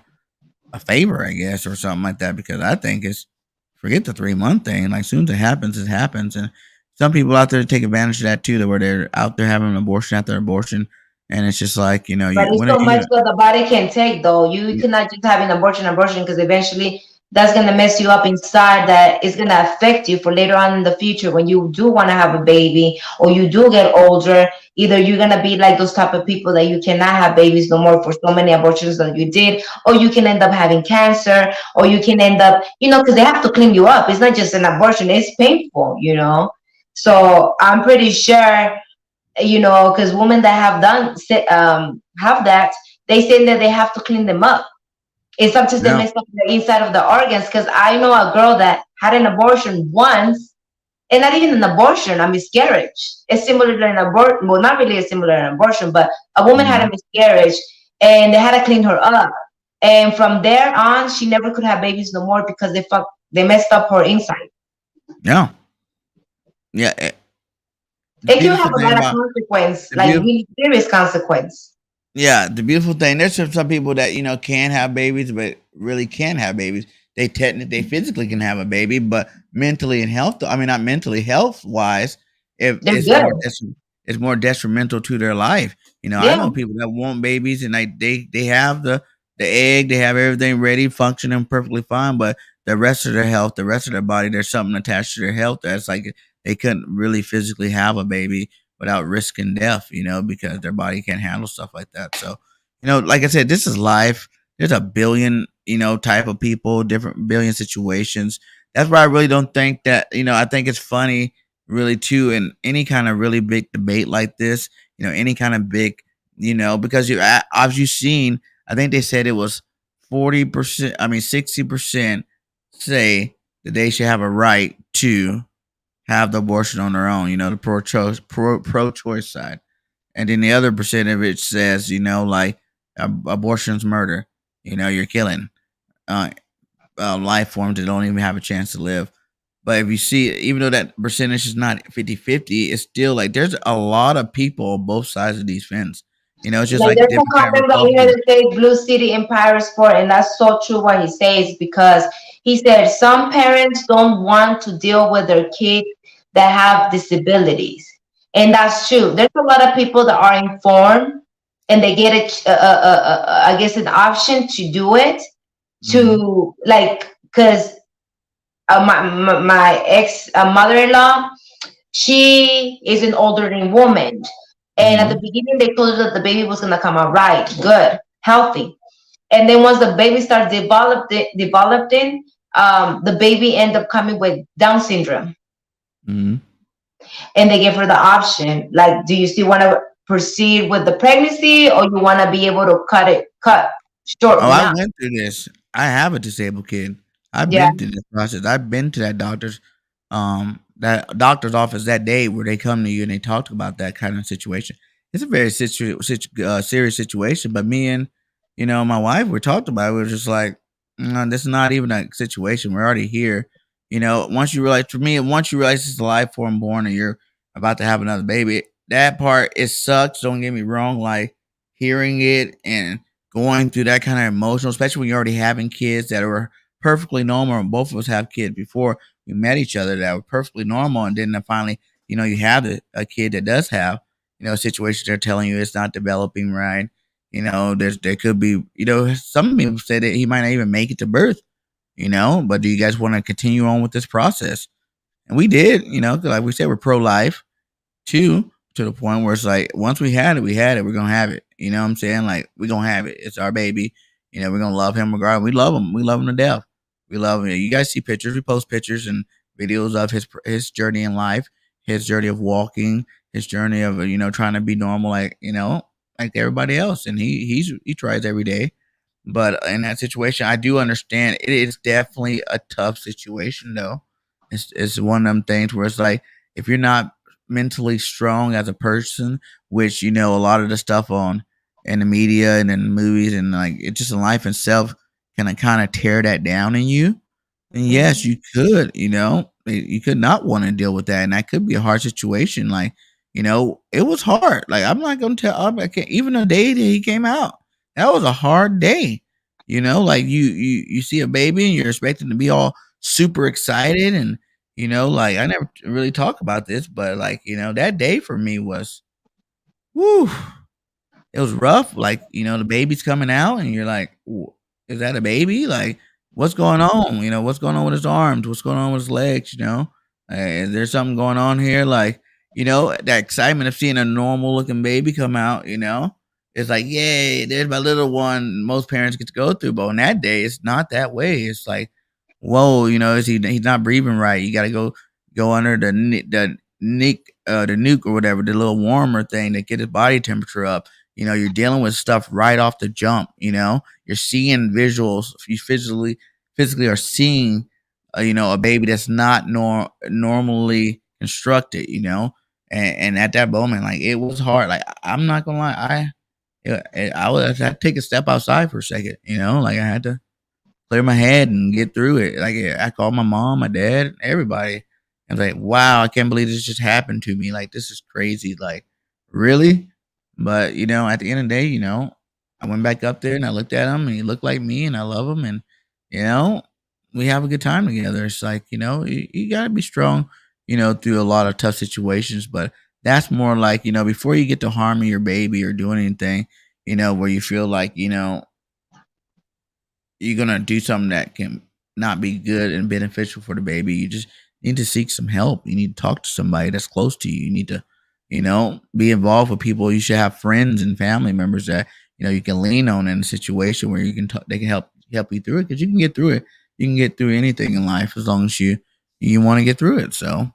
a favor, I guess, or something like that. Because I think it's forget the 3 month thing. Like, soon as it happens, it happens. And some people out there take advantage of that too, that where they're out there having an abortion after abortion, and it's just like But you it's when are so you much gonna? that the body can take, though. You Yeah, cannot just have an abortion, because eventually, that's gonna mess you up inside, that is gonna affect you for later on in the future when you do want to have a baby or you do get older. Either you're gonna be like those type of people that you cannot have babies no more for so many abortions that you did, or you can end up having cancer, or you can end up, because they have to clean you up. It's not just an abortion; it's painful. So I'm pretty sure, because women that have have that, they say that they have to clean them up. It's sometimes they Yeah. mess up the inside of the organs. Because I know a girl that had an abortion once, and not even an abortion, a miscarriage. It's similar to an abortion. Well, not really similar to an abortion, but a woman had a Mhm. miscarriage, and they had to clean her up. And from there on, she never could have babies no more because they messed up her inside. Yeah. Yeah. The It can have beautiful a thing lot of about consequence, the like beautiful really serious consequence. Yeah, the beautiful thing, there's some people that can have babies, but really can't have babies. They physically can have a baby, but mentally and health, I mean not mentally, health wise, if They're good. it's more detrimental to their life. I Yeah. know people that want babies and they have the egg, they have everything ready, functioning perfectly fine, but the rest of their health, the rest of their body, there's something attached to their health that's like they couldn't really physically have a baby without risking death, because their body can't handle stuff like that. So, like I said, this is life. There's a billion, type of people, different billion situations. That's why I really don't think that, I think it's funny, really, too, in any kind of really big debate like this, any kind of big, because as you've seen, I think they said it was 40%, I mean, 60% say that they should have a right to have the abortion on their own, the pro choice side. And then the other percent of it says, like abortion's murder. You're killing uh, life forms that don't even have a chance to live. But if you see, even though that percentage is not 50-50, it's still like there's a lot of people on both sides of these fence. It's just Like like there's a Democrat, content that Republican. here that says Blue City Empire Sport, and that's so true what he says, because he said some parents don't want to deal with their kids that have disabilities, and that's true. There's a lot of people that are informed and they get I guess an option to do it, Hmm. to like, because my ex mother-in-law, she is an older woman. And at the Hmm. beginning, they told her that the baby was going to come out right, good, healthy. And then once the baby started developing, the baby ended up coming with Down syndrome. Hmm. And they gave her the option, like, do you still want to proceed with the pregnancy, or you want to be able to cut short Oh, I now? went through this. I have a disabled kid. I've Yeah. been through this process. I've been to that doctor's office that day where they come to you and they talk about that kind of situation. It's a very serious situation. But me and my wife, we talked about it. We were just like, no, this is not even a situation. We're already here. Once you realize, for me, once you realize it's a life form born and you're about to have another baby, that part it sucks. Don't get me wrong. Like hearing it and going through that kind of emotional, especially when you're already having kids that were perfectly normal. And both of us have kids before we met each other that were perfectly normal, and then finally, you have a kid that does have, a situation they're telling you it's not developing right. There could be, some people say that he might not even make it to birth. But do you guys want to continue on with this process? And we did, 'cause like we said, we're pro life. Two, to the point where it's like once we had it, we had it. We're gonna have it. You know what I'm saying? Like we're gonna have it. It's our baby. We're gonna love him regardless. We love him. We love him to death. We love him. You guys see pictures. We post pictures and videos of his journey in life, his journey of walking, his journey of trying to be normal, like like everybody else. And he tries every day. But in that situation, I do understand it is definitely a tough situation, though. It's one of them things where it's like if you're not mentally strong as a person, which a lot of the stuff on in the media and in the movies and like it just in life itself can kind of tear that down in you. And yes, Mhm. you could, you could not want to deal with that, and that could be a hard situation. Like, it was hard. Like, I'm not gonna tell. I can't, even the day that he came out, that was a hard day. Like you see a baby and you're expecting to be all super excited, and like I never really talk about this, but like that day for me was, whoo, it was rough. Like the baby's coming out, and you're like, "Ooh, is that a baby?" Like what's going on? What's going on with his arms? What's going on with his legs? Is there something going on here? Like, that excitement of seeing a normal looking baby come out, it's like, yay, there's my little one. Most parents get to go through, but on that day, it's not that way. It's like, whoa, he's not breathing right. You got to go under the nuke or whatever, the little warmer thing to get his body temperature up. You're dealing with stuff right off the jump. You're seeing visuals. You physically are seeing, a baby that's not normally constructed. And at that moment, like, it was hard. Like, I'm not gonna lie, I had to take a step outside for a second. Like, I had to clear my head and get through it. Like, I called my mom, my dad, everybody. I was like, wow, I can't believe this just happened to me. Like, this is crazy. Like, really? But, at the end of the day, I went back up there and I looked at him and he looked like me and I love him. And, you know, we have a good time together. It's like, you got to be strong, through a lot of tough situations. But that's more like, before you get to harming your baby or doing anything, where you feel like, you're gonna do something that can not be good and beneficial for the baby. You just need to seek some help. You need to talk to somebody that's close to you. You need to, be involved with people. You should have friends and family members that you can lean on in a situation where you can talk. They can help you through it because you can get through it. You can get through anything in life as long as you want to get through it. So,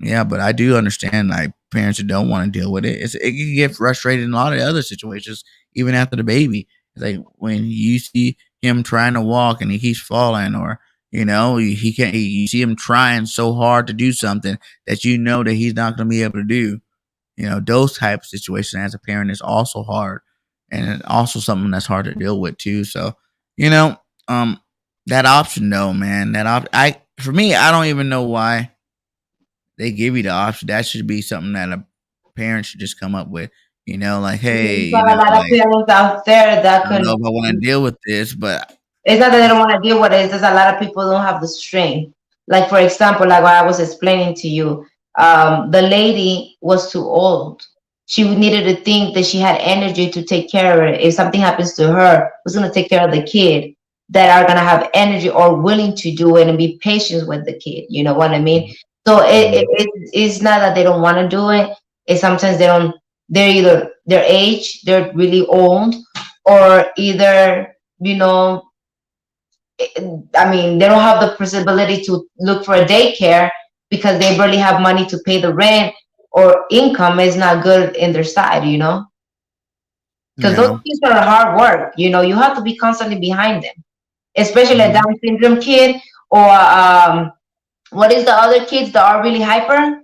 yeah, but I do understand like parents who don't want to deal with it. It can get frustrated in a lot of other situations, even after the baby. It's like when you see him trying to walk and he keeps falling, or he can't. You see him trying so hard to do something that that he's not going to be able to do. Those type of situations as a parent is also hard, and also something that's hard to deal with too. So, you know, um, that option though, man, I for me, I don't even know why they give you the option. That should be something that a parent should just come up with. Like, hey, There's not a lot of like, parents out there I that don't could. know if I want to deal with this, but It's not that they don't want to deal with it. It's just a lot of people don't have the strength. Like for example, like what I was explaining to you, the lady was too old. She needed to think that she had energy to take care of it. If something happens to her, who's going to take care of the kid? That are going to have energy or willing to do it and be patient with the kid. You know what I mean? So Mhm. it's not that they don't want to do it. It's sometimes they don't. They're either their age, they're really old, or either I mean, they don't have the possibility to look for a daycare because they barely have money to pay the rent, or income is not good in their side. Because those Yeah, kids are hard work. You have to be constantly behind them, especially a mhm. Down syndrome kid, or what is the other kids that are really hyper?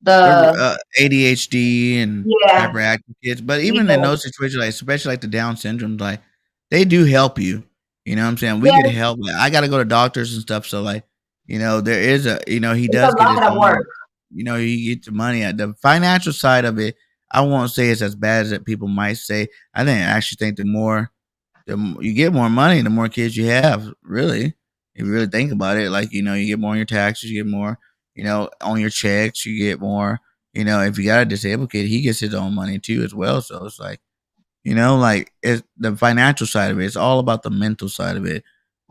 They're, The ADHD and Yeah, hyperactive kids, but even in yeah, those situations, like, especially like the Down syndrome, like, they do help you. You know what I'm saying? We could yeah. help. Like, I gotta go to doctors and stuff, so, like, there is he It's a does get his lot of money. work. He gets the money. At the financial side of it, I won't say it's as bad as that people might say. I actually think you get more money, the more kids you have, really. If you really think about it, like, you get more on your taxes, you get more, on your checks, you get more, if you got a disabled kid, he gets his own money too as well. So it's like it's the financial side of it. It's all about the mental side of it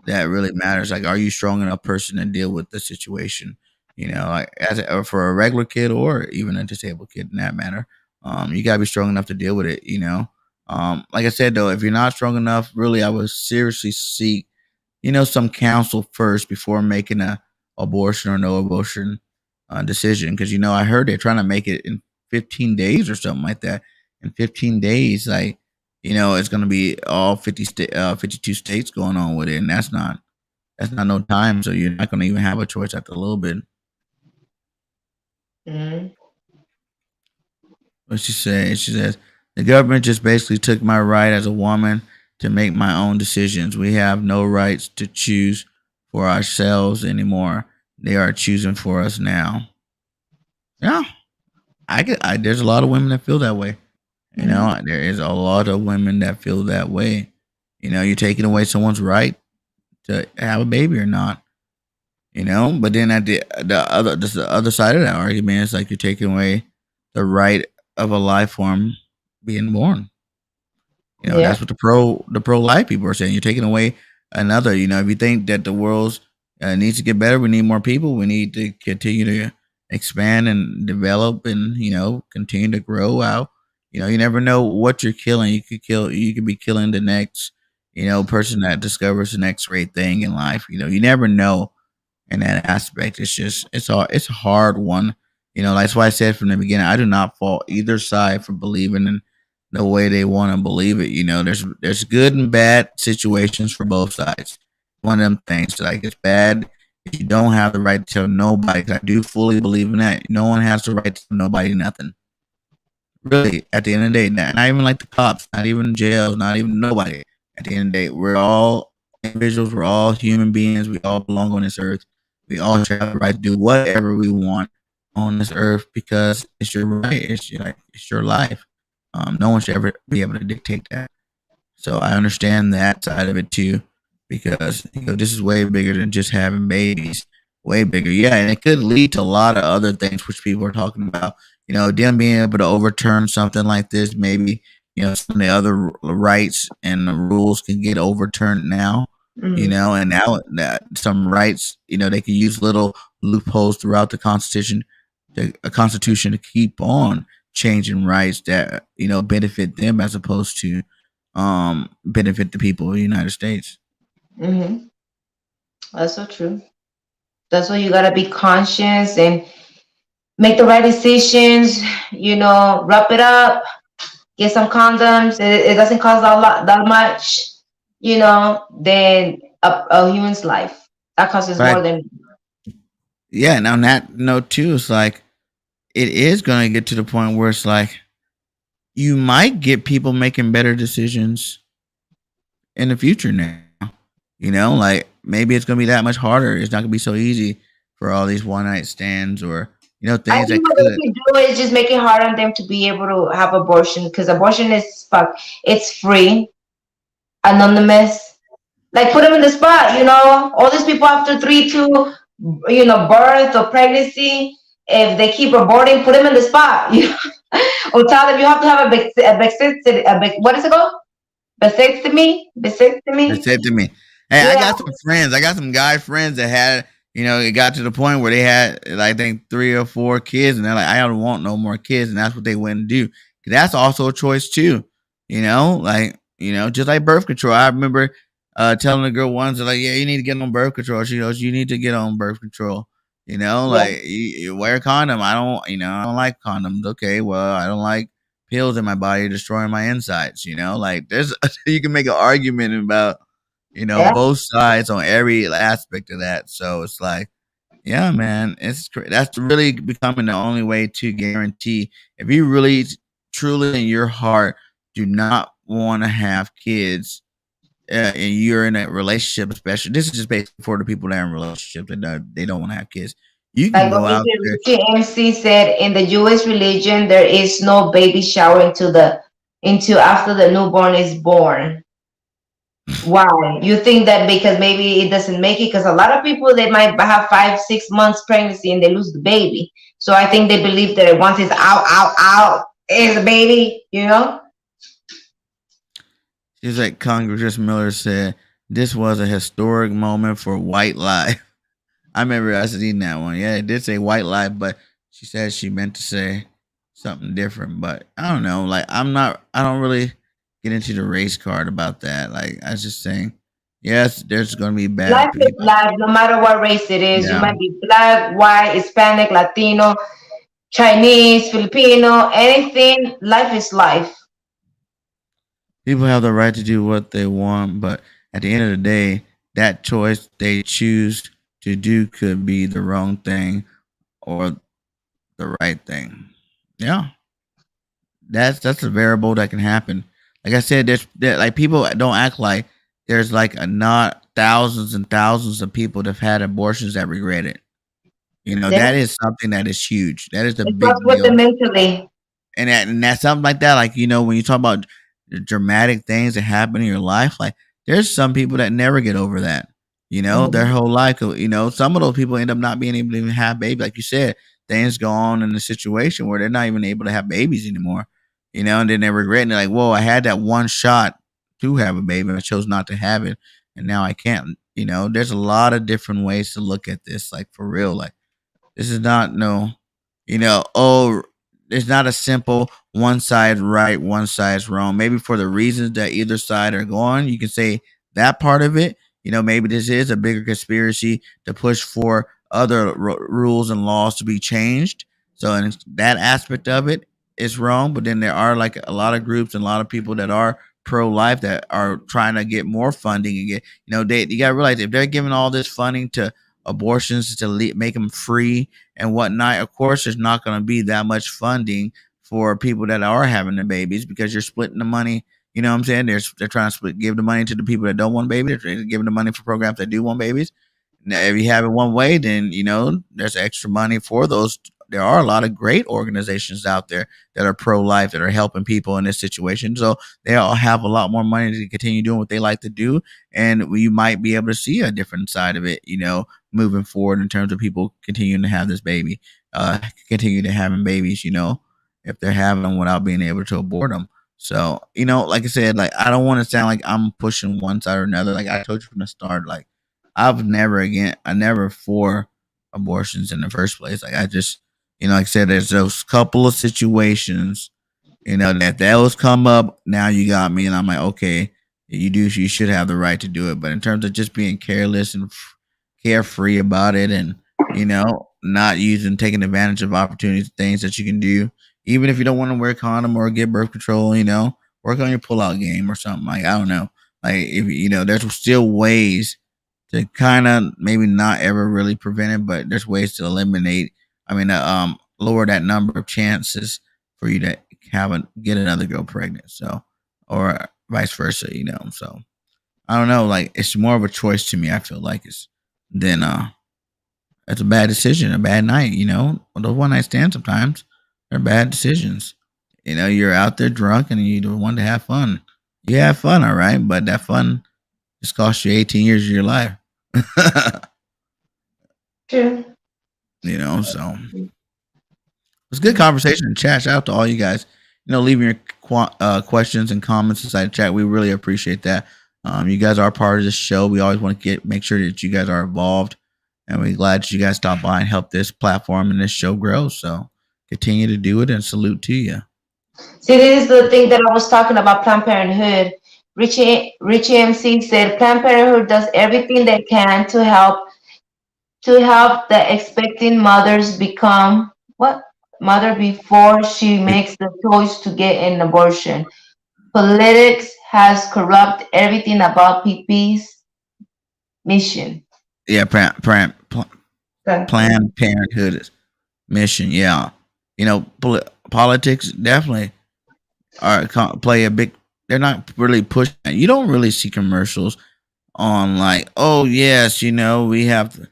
that really matters. Like, are you strong enough person to deal with the situation? Like or for a regular kid or even a disabled kid in that matter. You gotta be strong enough to deal with it. Like I said though, if you're not strong enough, really, I would seriously seek some counsel first before making a abortion or no abortion decision. Because I heard they're trying to make it in 15 days or something like that. In 15 days, like it's going to be all 52 states going on with it, and that's not no time. So you're not going to even have a choice after a little bit. Mhm. What she says, she says the government just basically took my right as a woman to make my own decisions. We have no rights to choose for ourselves anymore. They are choosing for us now. Yeah, there's a lot of women that feel that way. Mhm. There is a lot of women that feel that way. You're taking away someone's right to have a baby or not. But then at the other side of that argument, it's like you're taking away the right of a life form being born. Yeah. That's what the pro life people are saying. You're taking away another. If you think that the world needs to get better, we need more people. We need to continue to expand and develop, and continue to grow out. You never know what you're killing. You could be killing the next person that discovers the next great thing in life. You never know in that aspect. It's a hard one. That's why I said from the beginning, I do not fault either side for believing in the way they want to believe it. There's good and bad situations for both sides. One of them things, like, it's bad if you don't have the right to tell nobody. 'Cause I do fully believe in that. No one has the right to tell nobody nothing. Really, at the end of the day, not even like the cops, not even jails, not even nobody. At the end of the day, we're all individuals. We're all human beings. We all belong on this earth. We all should have the right to do whatever we want on this earth because it's your right. It's your life. No one should ever be able to dictate that. So I understand that side of it too, because this is way bigger than just having babies. Way bigger, yeah, and it could lead to a lot of other things which people are talking about. Them being able to overturn something like this, maybe some of the other rights and the rules can get overturned now. Mhm. And now that some rights, they can use little loopholes throughout the constitution to keep on changing rights that benefit them as opposed to benefit the people of the United States. Mhm. That's so true. That's why you gotta be conscious and make the right decisions. Wrap it up. Get some condoms. It doesn't cost a lot that much. Than a human's life. That costs more But than. yeah, and on that note too, it's like it is going to get to the point where it's like you might get people making better decisions in the future now. Like maybe it's going to be that much harder. It's not going to be so easy for all these one night stands or I things think that what could. they can do is just make it hard on them to be able to have abortion because abortion is fuck. It's free, anonymous. Like put them in the spot. All these people after 3, 2, birth or pregnancy. If they keep aborting, put them in the spot. Or tell them you have to have what is it called? Vasectomy. They Vasectomy. said to me, "Hey, I Yeah. got some friends. I got some guy friends that had, it got to the point where they had, like, I think 3 or 4 kids, and they're like, I don't want no more kids, and that's what they went and do. 'Cause that's also a choice too, like, just like birth control. I remember telling a girl once, like, yeah, you need to get on birth control. She goes, you need to get on birth control. Yeah. Like you wear a condom. I don't like condoms. Okay, well, I don't like pills in my body destroying my insides. Like there's you can make an argument about Yeah. both sides on every aspect of that. So it's like, yeah, man, that's really becoming the only way to guarantee if you really truly in your heart do not want to have kids. And you're in a relationship, especially this is just basically for the people that are in relationships that they don't want to have kids. You can Like what go out there. Richie MC said, in the Jewish religion, there is no baby shower into after the newborn is born. Why? You think that because maybe it doesn't make it? Because a lot of people they might have 5, 6 months pregnancy and they lose the baby. So I think they believe that once it's out, is a baby. She's like Congress Miller said, this was a historic moment for white life. I remember I seen that one. Yeah, it did say white life, but she said she meant to say something different. But I don't know. Like I don't really get into the race card about that. Like I was just saying, yes, there's gonna be bad Life is people. life, no matter what race it is. You Yeah. might be black, white, Hispanic, Latino, Chinese, Filipino, anything. Life is life. People have the right to do what they want, but at the end of the day, that choice they choose to do could be the wrong thing or the right thing. Yeah. That's a variable that can happen. Like I said, like people don't act like there's like a not thousands and thousands of people that have had abortions that regret it. Yeah. That is something that is huge. That is a It starts big with the deal. mentally. And that's something like that. Like when you talk about the dramatic things that happen in your life, like there's some people that never get over that. Their Mhm. whole life. Some of those people end up not being able to even have babies. Like you said, things go on in a situation where they're not even able to have babies anymore. And then they regret and they're like, "Whoa, I had that one shot to have a baby, and I chose not to have it." and now I can't. There's a lot of different ways to look at this, like for real. Like this is not no, oh, it's not a simple one side right, one side's wrong. Maybe for the reasons that either side are going, you can say that part of it. Maybe this is a bigger conspiracy to push for other rules and laws to be changed. So, in that aspect of it is wrong. But then there are like a lot of groups and a lot of people that are pro life that are trying to get more funding and get, you got to realize if they're giving all this funding to abortions to make them free and whatnot. Of course, there's not going to be that much funding for people that are having the babies because you're splitting the money. You know what I'm saying? They're trying to give the money to the people that don't want babies. They're giving the money for programs that do want babies. Now, if you have it one way, then there's extra money for those. There are a lot of great organizations out there that are pro life that are helping people in this situation. So they all have a lot more money to continue doing what they like to do, and you might be able to see a different side of it. Moving forward in terms of people continuing to have this baby, continue to having babies. If they're having them without being able to abort them. So like I said, like I don't want to sound like I'm pushing one side or another. Like I told you from the start, like I never for abortions in the first place. Like I just, like I said, there's those couple of situations, that those come up. Now you got me, and I'm like, okay, you should have the right to do it. But in terms of just being careless and carefree about it, and not using taking advantage of opportunities, things that you can do, even if you don't want to wear a condom or get birth control, work on your pullout game or something. Like I don't know, like if there's still ways to kind of maybe not ever really prevent it, but there's ways to eliminate. I mean, lower that number of chances for you to get another girl pregnant. So, or vice versa. So I don't know. Like it's more of a choice to me. I feel like it's than it's a bad decision, a bad night. Those one night stands sometimes they're bad decisions. You're out there drunk and you want to have fun. You have fun, all right, but that fun just cost you 18 years of your life. True. So it's a good conversation in chat. Shout out to all you guys. Leaving your questions and comments inside the chat. We really appreciate that. You guys are part of this show. We always want to make sure that you guys are involved, and we're glad that you guys stop by and help this platform and this show grow. So continue to do it, and salute to you. See, this is the thing that I was talking about Planned Parenthood. Richie MC said Planned Parenthood does everything they can to help the expecting mothers become what mother before she makes the choice to get an abortion. Politics has corrupt everything about PP's mission. Yeah, Okay. Planned Parenthood mission. Yeah, politics definitely play a big. They're not really pushing. You don't really see commercials on like, oh yes, we have,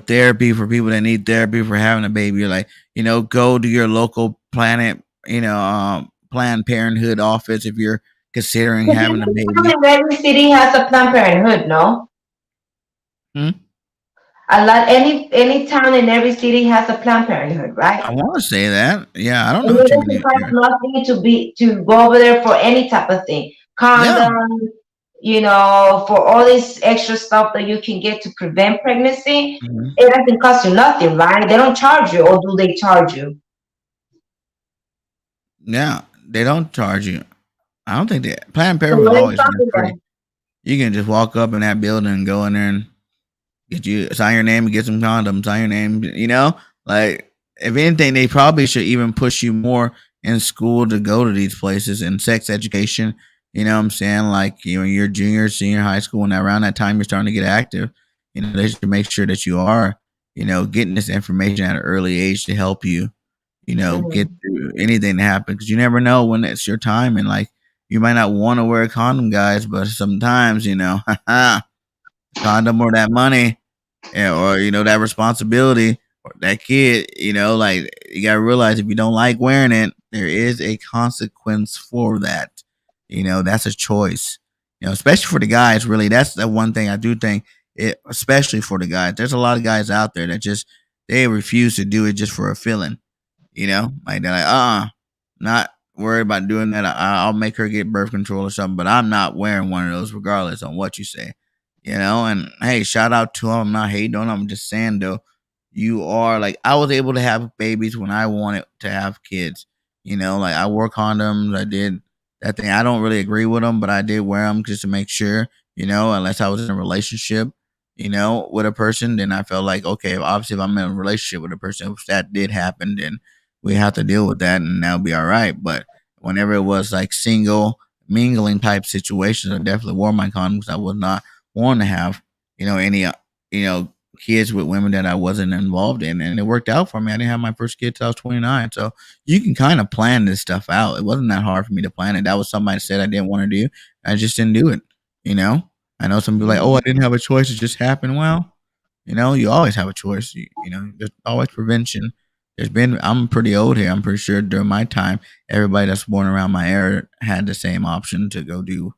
therapy for people that need therapy for having a baby. You're like, go to your local Planned Parenthood office if you're considering having a baby. Every city has a Planned Parenthood, no? Hmm? Any town in every city has a Planned Parenthood, I right? want to say that. Yeah, I don't And know it too doesn't many cost here. nothing to go over there for any type of thing. Yeah. Condom, for all this extra stuff that you can get to prevent pregnancy, Mhm. it doesn't cost you nothing, right? They don't charge you, or do they charge you? Yeah, they don't charge you. I don't think that Planned So Parenthood has what is always been something free. then? You can just walk up in that building and go in there and get you sign your name and get some condoms, sign your name, like if anything, they probably should even push you more in school to go to these places and sex education. You know what I'm saying? Like you're junior, senior high school, and around that time you're starting to get active. They should make sure that you are, getting this information at an early age to help you, get Mhm. through anything that happens because you never know when it's your time and like you might not want to wear a condom, guys, but sometimes, condom or that money, yeah, or that responsibility or that kid, like you gotta realize if you don't like wearing it, there is a consequence for that. That's a choice. Especially for the guys. Really, that's the one thing I do think. It, especially for the guys. There's a lot of guys out there that just they refuse to do it just for a feeling. Like they're like, not worried about doing that. I'll make her get birth control or something, but I'm not wearing one of those regardless on what you say. And hey, shout out to him. I'm not hating on him. I'm just saying though, you are like I was able to have babies when I wanted to have kids. Like I wore condoms. I did that thing. I don't really agree with them, but I did wear them just to make sure. Unless I was in a relationship, with a person, then I felt like okay, obviously if I'm in a relationship with a person, if that did happen, then we have to deal with that, and that'll be all right. But whenever it was like single mingling type situations, I definitely wore my condoms. I was not want to have any you know kids with women that I wasn't involved in, and it worked out for me. I didn't have my first kid till I was 29, so you can kind of plan this stuff out. It wasn't that hard for me to plan it. That was something I said I didn't want to do. I just didn't do it. You know, I know some people like, oh, I didn't have a choice. It just happened. Well, you always have a choice. There's always prevention. I'm pretty old here. I'm pretty sure during my time, everybody that's born around my era had the same option to go do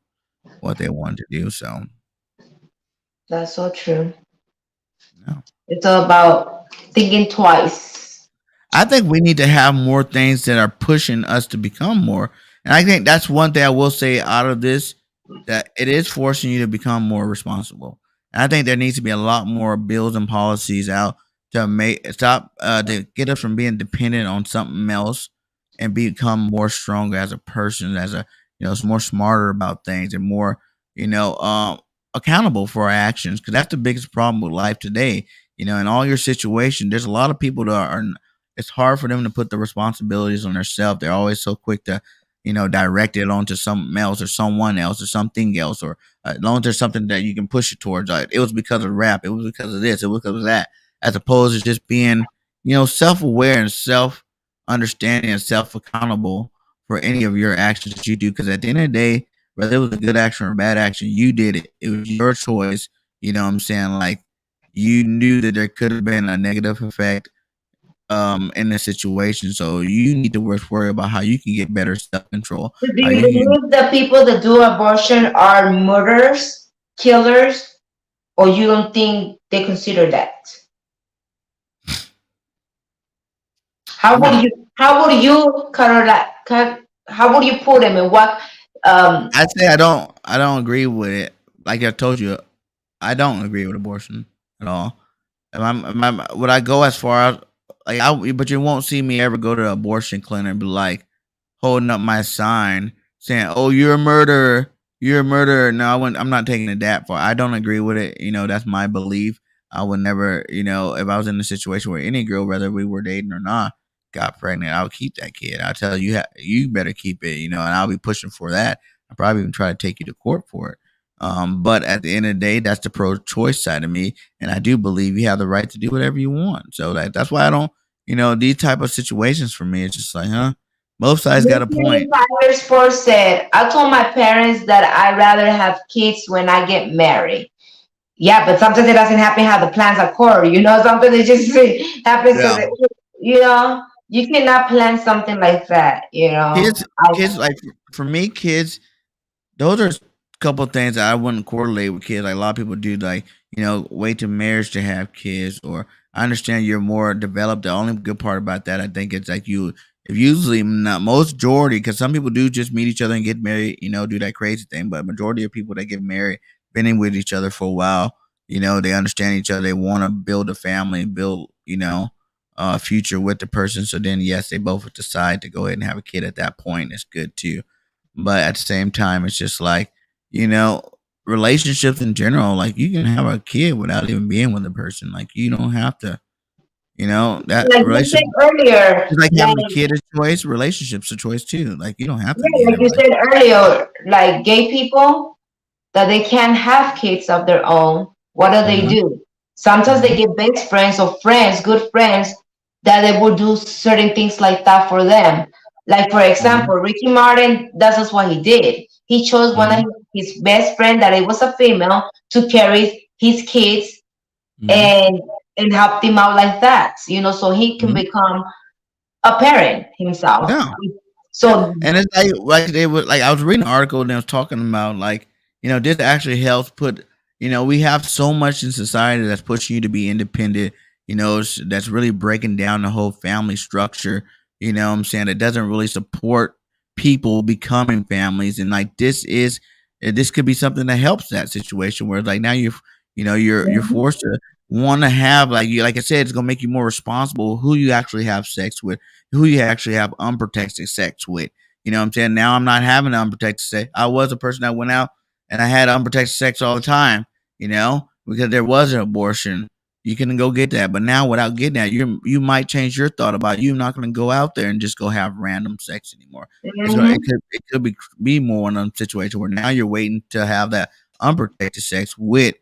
what they wanted to do. So, That's so true. no. It's all about thinking twice. I think we need to have more things that are pushing us to become more. And I think that's one thing I will say out of this, that it is forcing you to become more responsible. And I think there needs to be a lot more bills and policies out to make stop to get us from being dependent on something else and become more stronger as a person, as a more smarter about things and more you know accountable for our actions, because that's the biggest problem with life today. In all your situation, there's a lot of people that are it's hard for them to put the responsibilities on themselves. They're always so quick to, direct it onto something else or someone else or something else, or as long as there's something that you can push it towards. Like, it was because of rap, it was because of this, it was because of that, as opposed to just being, self aware and self understanding and self accountable for any of your actions that you do. Because at the end of the day, whether it was a good action or a bad action, you did it. It was your choice. You know what I'm saying? Like, you knew that there could have been a negative effect in this situation. So you need to worry about how you can get better self control. Do How you you can believe the people that do abortion are murderers, killers, or you don't think they consider that? How I'm would a you how would you put them in what um I'd say I don't agree with it. Like I told you, I don't agree with abortion at all. Would I go as far as like but you won't see me ever go to an abortion clinic and be like holding up my sign saying, "Oh, you're a murderer. You're a murderer." No, I'm not taking it that far. I don't agree with it. That's my belief. I would never, if I was in a situation where any girl, whether we were dating or not, got pregnant, I would keep that kid. I'll tell you, you better keep it, and I'll be pushing for that. I'll probably even try to take you to court for it. But at the end of the day, that's the pro-choice side of me, and I do believe you have the right to do whatever you want. So that's why I don't, these type of situations for me, it's just like, huh? Both sides got a point. Tyler Sports said, I told my parents that I'd rather have kids when I get married. Yeah, but sometimes it doesn't happen how the plans occur. Sometimes it just happens because Yeah. you cannot plan something like that. Kids, I, kids like for me, kids. Those are a couple of things that I wouldn't correlate with kids. Like a lot of people do, like wait to marriage to have kids. Or I understand you're more developed. The only good part about that, I think, it's like if usually not most majority, because some people do just meet each other and get married, do that crazy thing. But majority of people that get married, been in with each other for a while, they understand each other. They want to build a family, build, a future with the person. So then, yes, they both decide to go ahead and have a kid at that point. It's good too, but at the same time, it's just like, you know, relationships in general, like you can have a kid without even being with the person. Like you don't have to, that like you said relationship earlier, is like having a like kid is a choice, relationships a choice too. Like you don't have to be yeah, in a like you relationship. said earlier, like gay people that they can't have kids of their own. What do they Hmm. do? Sometimes they Hmm. get best friends or friends, good friends, that they would do certain things like that for them. Like for Hmm. example, Ricky Martin, that's just what he did. He chose one of Hmm. his best friend that it was a female to carry his kids Hmm. and and helped him out like that, so he can Hmm. become a parent himself. Yeah. Yeah, So and it's like they would like I was reading an article and they was talking about like this actually helps put we have so much in society that's pushing you to be independent. That's really breaking down the whole family structure. You know what I'm saying? It doesn't really support people becoming families, and like this is this could be something that helps that situation where like now you're Mhm. forced to want to have like you like I said, it's gonna make you more responsible who you actually have sex with, who you actually have unprotected sex with. You know what I'm saying? Now I'm not having unprotected sex. I was a person that went out and I had unprotected sex all the time, because there was an abortion. You can go get that. But now without getting that, you might change your thought about you not gonna go out there and just go have random sex anymore. Mhm. It could be more in a situation where now you're waiting to have that unprotected sex with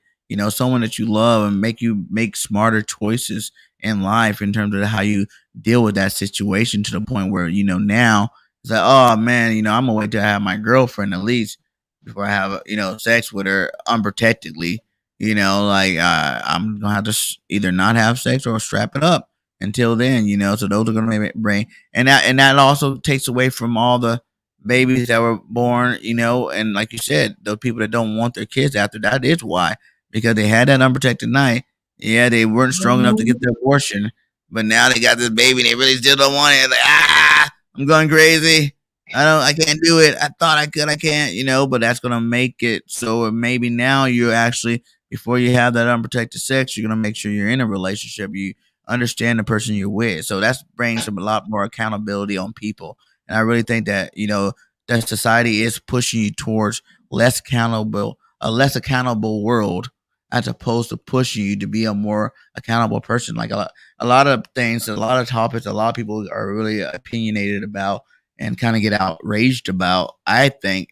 someone that you love and make you make smarter choices in life in terms of how you deal with that situation to the point where now it's like, oh man, I'm gonna wait till I have my girlfriend at least before I have sex with her unprotectedly. Like I'm gonna have to either not have sex or strap it up until then. So those are gonna bring and that also takes away from all the babies that were born. And like you said, those people that don't want their kids after that is why because they had that unprotected night. Yeah, they weren't strong enough to get Mhm. the abortion, but now they got this baby and they really still don't want it. Like, I'm going crazy. I can't do it. I thought I could, I can't, but that's gonna make it so maybe now you actually before you have that unprotected sex, you're gonna make sure you're in a relationship. You understand the person you're with. So that's brings some a lot more accountability on people. And I really think that, that society is pushing you towards a less accountable world as opposed to pushing you to be a more accountable person. Like a lot of things, a lot of topics, a lot of people are really opinionated about and kind of get outraged about. I think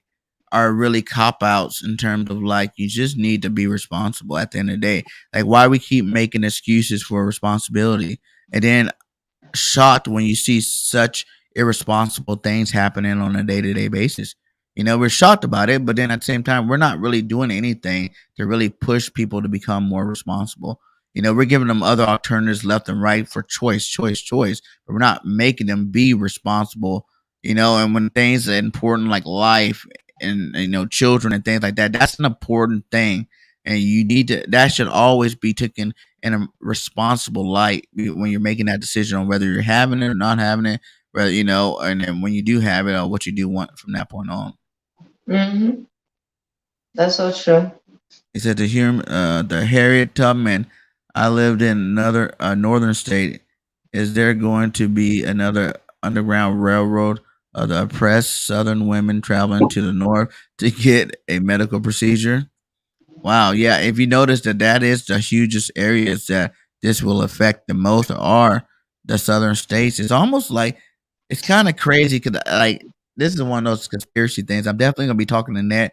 are really cop outs in terms of like you just need to be responsible at the end of the day. Like why we keep making excuses for responsibility, and then shocked when you see such irresponsible things happening on a day to day basis. We're shocked about it, but then at the same time, we're not really doing anything to really push people to become more responsible. We're giving them other alternatives left and right for choice, choice, choice, but we're not making them be responsible. And when things are important like life and children and things like that, that's an important thing, and you need to. That should always be taken in a responsible light when you're making that decision on whether you're having it or not having it, whether and then when you do have it, or what you do want from that point on. Mhm. That's so true. He said the Harriet Tubman. I lived in another northern state. Is there going to be another underground railroad of the oppressed southern women traveling to the north to get a medical procedure? Wow, yeah. If you notice that is the hugest areas that this will affect the most are the southern states. It's almost like it's kind of crazy because like this is one of those conspiracy things. I'm definitely gonna be talking to Ned.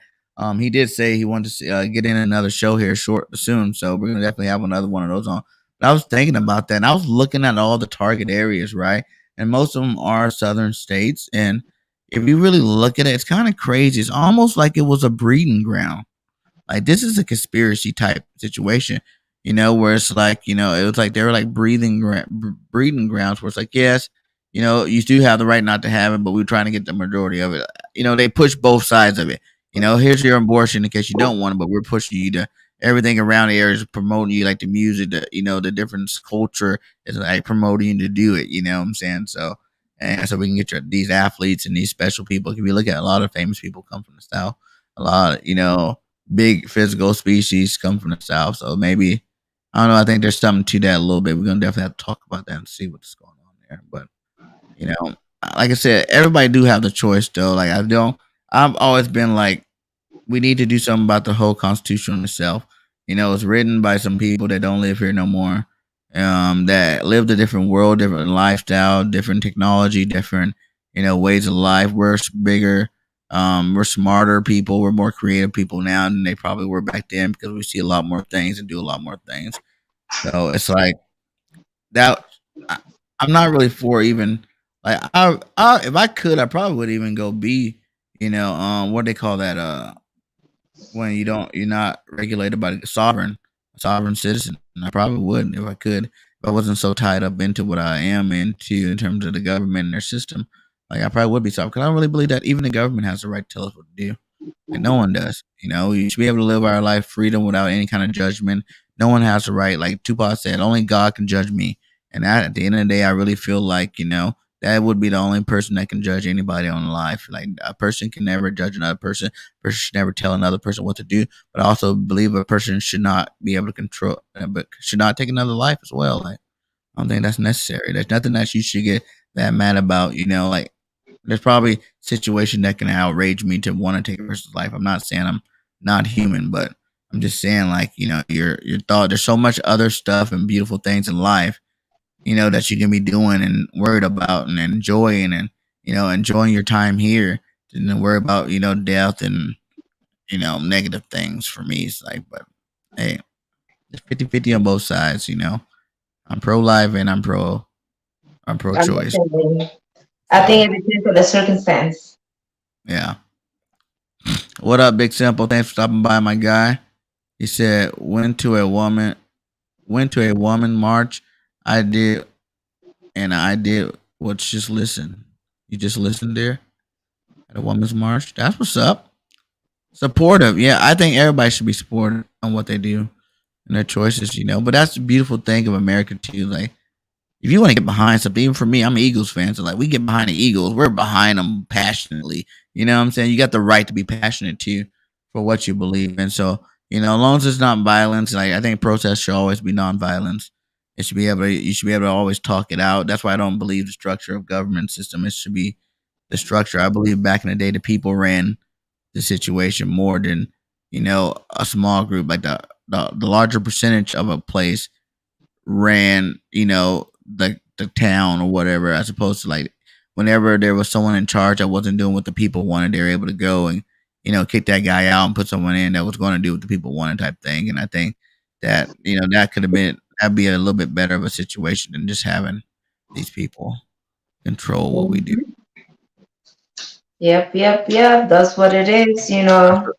He did say he wanted to get in another show here short soon, so we're gonna definitely have another one of those on. But I was thinking about that, and I was looking at all the target areas, right? And most of them are southern states, and if you really look at it, it's kind of crazy. It's almost like it was a breeding ground like this is a conspiracy type situation, where it's like, it was like they were like breeding grounds where it's like, yes, you do have the right not to have it, but we're trying to get the majority of it. They push both sides of it. Here's your abortion in case you don't want it, but we're pushing you to everything around the area is promoting you, like the music, the different culture is like promoting you to do it. You know what I'm saying? So, and so we can get these athletes and these special people. If you look at a lot of famous people come from the South, a lot, big physical species come from the south. So maybe I don't know. I think there's something to that a little bit. We're gonna definitely have to talk about that and see what's going on there. But like I said, everybody do have the choice though. Like I don't. I've always been like we need to do something about the whole Constitution itself. It's written by some people that don't live here no more, that lived a different world, different lifestyle, different technology, different ways of life. We're bigger, we're smarter people, we're more creative people now than they probably were back then because we see a lot more things and do a lot more things. So it's like that. I, I'm not really for even like if I could, I probably would even go be what they call that when you're not regulated by the sovereign citizen. I probably would if I could, if I wasn't so tied up into what I am into in terms of the government and their system. Like I probably would be sovereign because I don't really believe that even the government has the right to tell us what to do. Like no one does. You should be able to live our life freedom without any kind of judgment. No one has the right. Like Tupac said, only God can judge me. And at the end of the day, I really feel like that would be the only person that can judge anybody on life. Like a person can never judge another person. A person should never tell another person what to do. But I also believe a person should not be able to control, but should not take another life as well. Like I don't think that's necessary. There's nothing that you should get that mad about. Like there's probably situation that can outrage me to want to take a person's life. I'm not saying I'm not human, but I'm just saying like your thought. There's so much other stuff and beautiful things in life, that you can be doing and worried about and enjoying and enjoying your time here, and then worry about death and negative things. For me, it's like, but hey, it's 50-50 on both sides. I'm pro life and I'm pro choice. Understanding. I So think it depends on the circumstance. yeah. What up, Big Simple? Thanks for stopping by, my guy. He said, went to a woman march. I did, and I did what's just listen. You just listened there at a woman's march. That's what's up. Supportive. Yeah, I think everybody should be supportive on what they do and their choices. But that's the beautiful thing of America too. Like if you want to get behind something, even for me, I'm an Eagles fan, so like we get behind the Eagles, we're behind them passionately. You know what I'm saying? You got the right to be passionate too for what you believe in. So as long as it's not violence, like I think protests should always be nonviolence. You should be able to always talk it out. That's why I don't believe the structure of government system. It should be the structure. I believe back in the day, the people ran the situation more than a small group. Like the larger percentage of a place ran, the town or whatever, as opposed to like whenever there was someone in charge that wasn't doing what the people wanted, they were able to go and kick that guy out and put someone in that was going to do what the people wanted, type thing. And I think that that could have been that'd be a little bit better of a situation than just having these people control what we do. Mhm. Yep, yep, yep. That's what it is. I feel,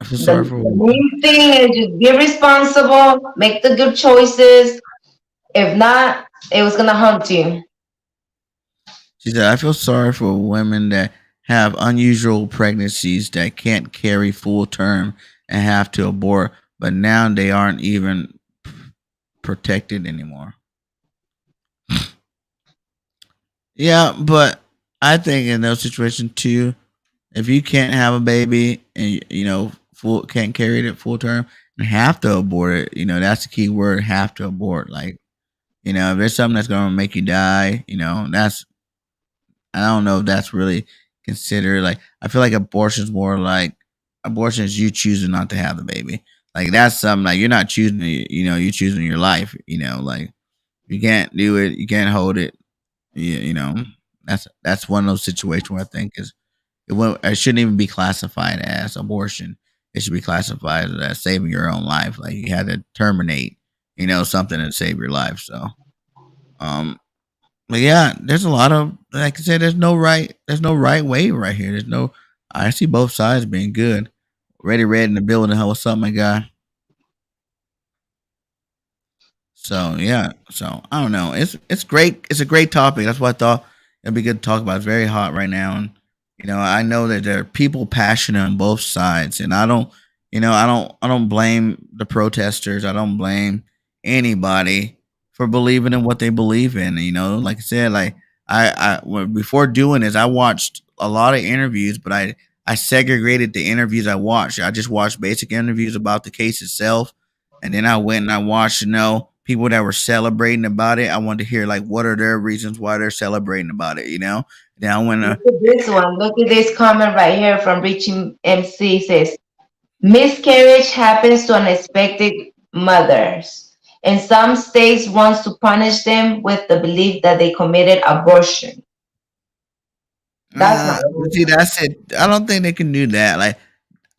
I feel The, sorry for a the woman. main thing is just be responsible, make the good choices. If not, it was gonna haunt you. She said, I feel sorry for women that have unusual pregnancies that can't carry full term and have to abort, but now they aren't even protected anymore. Yeah, but I think in those situations too, if you can't have a baby and full can't carry it full term and have to abort it, that's the key word, have to abort. Like, if there's something that's gonna make you die, that's I don't know if that's really considered like I feel like abortion's more like abortion is you choosing not to have the baby. Like that's something like you're not choosing it, you're choosing your life, like you can't do it, you can't hold it. That's one of those situations where I think it shouldn't even be classified as abortion. It should be classified as saving your own life. Like you had to terminate, something to save your life. So um but yeah, there's a lot of like I said, there's no right way right here. I see both sides being good. Ready Red in the building. How what's up, my guy? So yeah, so I don't know. It's great. It's a great topic. That's what I thought it'd be good to talk about. It's very hot right now, and I know that there are people passionate on both sides, and I don't blame the protesters. I don't blame anybody for believing in what they believe in. Like I said, like before doing this, I watched a lot of interviews, but I segregated the interviews I watched. I just watched basic interviews about the case itself, and then I went and I watched, people that were celebrating about it. I wanted to hear like what are their reasons why they're celebrating about it. Then I went Look at this one. Look at this comment right here from Richie MC. It says miscarriage happens to unexpected mothers. And some states wants to punish them with the belief that they committed abortion. That's not see right. that's it. I don't think they can do that.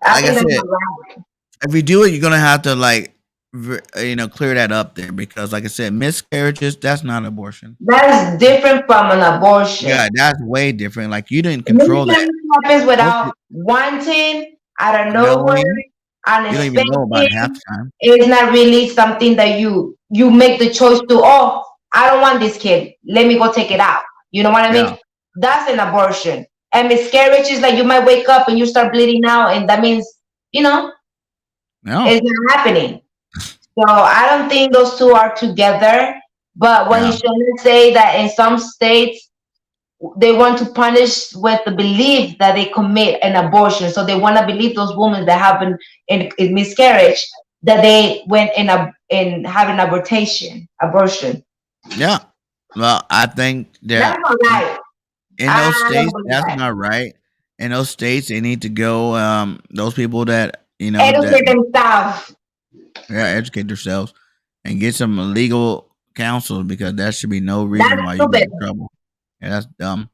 I Like I think that's said, not right. if you do it, you're gonna have to like clear that up there because like I said, miscarriages that's not abortion. That is different from an abortion. Yeah, that's way different. Like you didn't control that. Miscarriage happens Most without wanting, out of nowhere, knowing you don't even know about unexpected. it half the time. It's not really something that you make the choice to. Oh, I don't want this kid. Let me go take it out. You know what I Yeah, mean? That's an abortion. And miscarriage is like you might wake up and you start bleeding out, and that means you know no, it's not happening. So I don't think those two are together. But what he yeah, shouldn't say that in some states they want to punish with the belief that they commit an abortion. So they want to believe those women that have been in miscarriage that they went in have an abortion. Yeah. Well, I think That's that not right. in I those don't states, believe that's that. not right. In those states, they need to go. Those people that that Educate themselves. yeah, educate themselves and get some legal counsel because that should be no reason That's why you get stupid. in trouble. Yeah, that's dumb.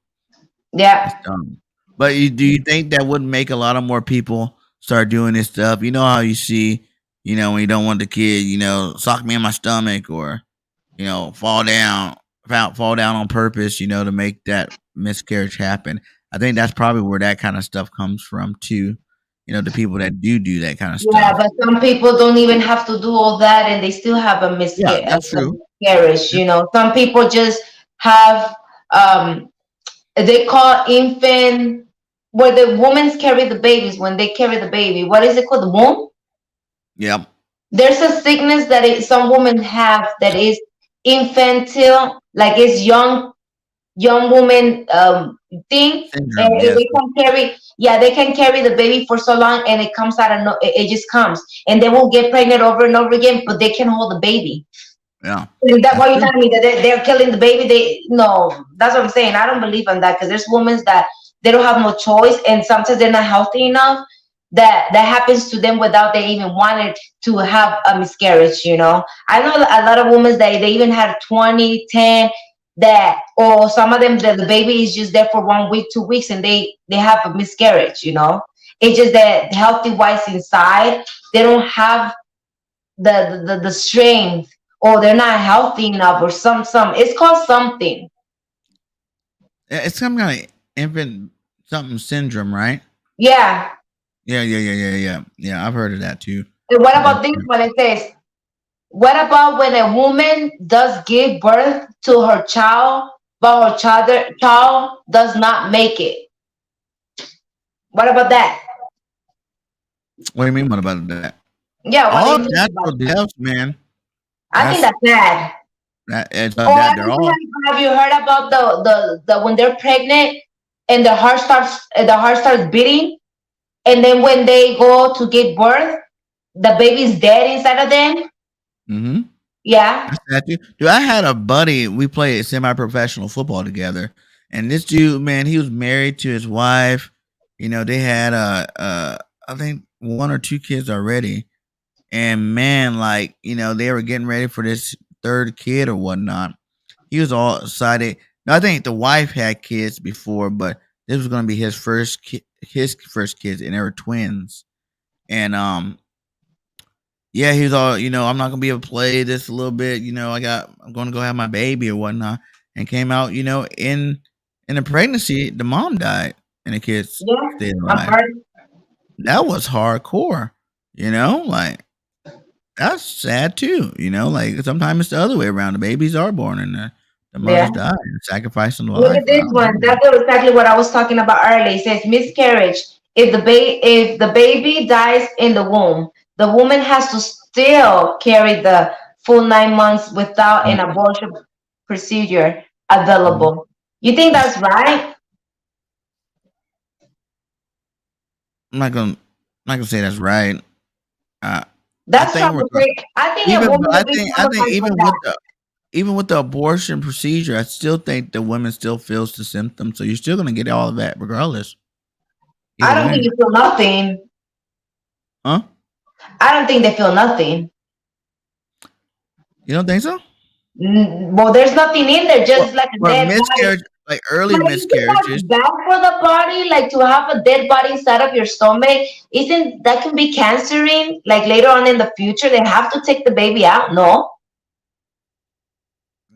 That's Yeah. dumb. But do you think that wouldn't make a lot of more people start doing this stuff? You know how you see, when you don't want the kid, sock me in my stomach or, fall down, fall down on purpose, to make that miscarriage happen. I think that's probably where that kind of stuff comes from too. The people that do that kind of Yeah, stuff. but some people don't even have to do all that, and they still have Yeah, that's a true. miscarriage. Some people just have they call infant where the women carry the babies when they carry the baby. What is it called? The womb. Yep. There's a sickness that some women have that is infantile, like it's young woman thing, and Syndrome. Yes. they can carry, yeah, they can carry the baby for so long, and it comes out of no, it just comes, and they will get pregnant over and over again, but they can hold the baby. Yeah. Is that That's what you're true. telling me, that they're killing the baby? They no, that's what I'm saying. I don't believe in that, because there's women that they don't have no choice, and sometimes they're not healthy enough that happens to them without they even wanted to have a miscarriage. I know a lot of women that they even had 20, 10, that, or some of them that the baby is just there for 1 week, 2 weeks, and they have a miscarriage. It's just that healthy wise inside, they don't have the strength, or they're not healthy enough, or some it's called something. Yeah, it's some kind of infant something syndrome, right? Yeah. Yeah, yeah, yeah, yeah, yeah. Yeah, I've heard of that too. And what That's about this one? It says, what about when a woman does give birth to her child, but her child does not make it? What about that? what do you mean? What about that? Yeah, what do All you think about natural that? deaths, man. I think That's that's sad. Or that they're all. have you heard about the when they're pregnant and the heart starts beating, and then when they go to give birth, the baby's dead inside of them? Mm-hmm. Yeah. That's that too. Dude, I had a buddy. We played semi-professional football together, and this dude, man, he was married to his wife. They had I think one or two kids already, and man, like they were getting ready for this third kid or whatnot. He was all excited. Now, I think the wife had kids before, but this was going to be his first kids, and they were twins. And yeah, he was all, I'm not gonna be able to play this a little bit. I'm gonna go have my baby or whatnot. And came out, in the pregnancy, the mom died and the kids Yeah. stayed I've alive. heard. That was hardcore, like that's sad too. Like sometimes it's the other way around. The babies are born and the mothers Yeah. die and sacrificing the Look life. at this I don't one. know. That's exactly what I was talking about earlier. It says miscarriage. If the baby dies in the womb, the woman has to still carry the full 9 months without an abortion procedure Mhm. available. You think that's right? I'm not gonna say that's right. Uh, I That's think we're traumatizing. I think a even, woman but I would be think I think traumatized by that. even with the abortion procedure, I still think the woman still feels the symptoms. So you're still gonna get all of that regardless. I Either don't think way, you feel nothing. huh? I don't think they feel nothing. You don't think so? Well, there's nothing in there, Well, just like a for dead body. miscarriage, like early But isn't miscarriages, that bad for the body? Like to have a dead body inside of your stomach? Isn't that can be cancering? Like later on in the future, they have to take the baby out? No,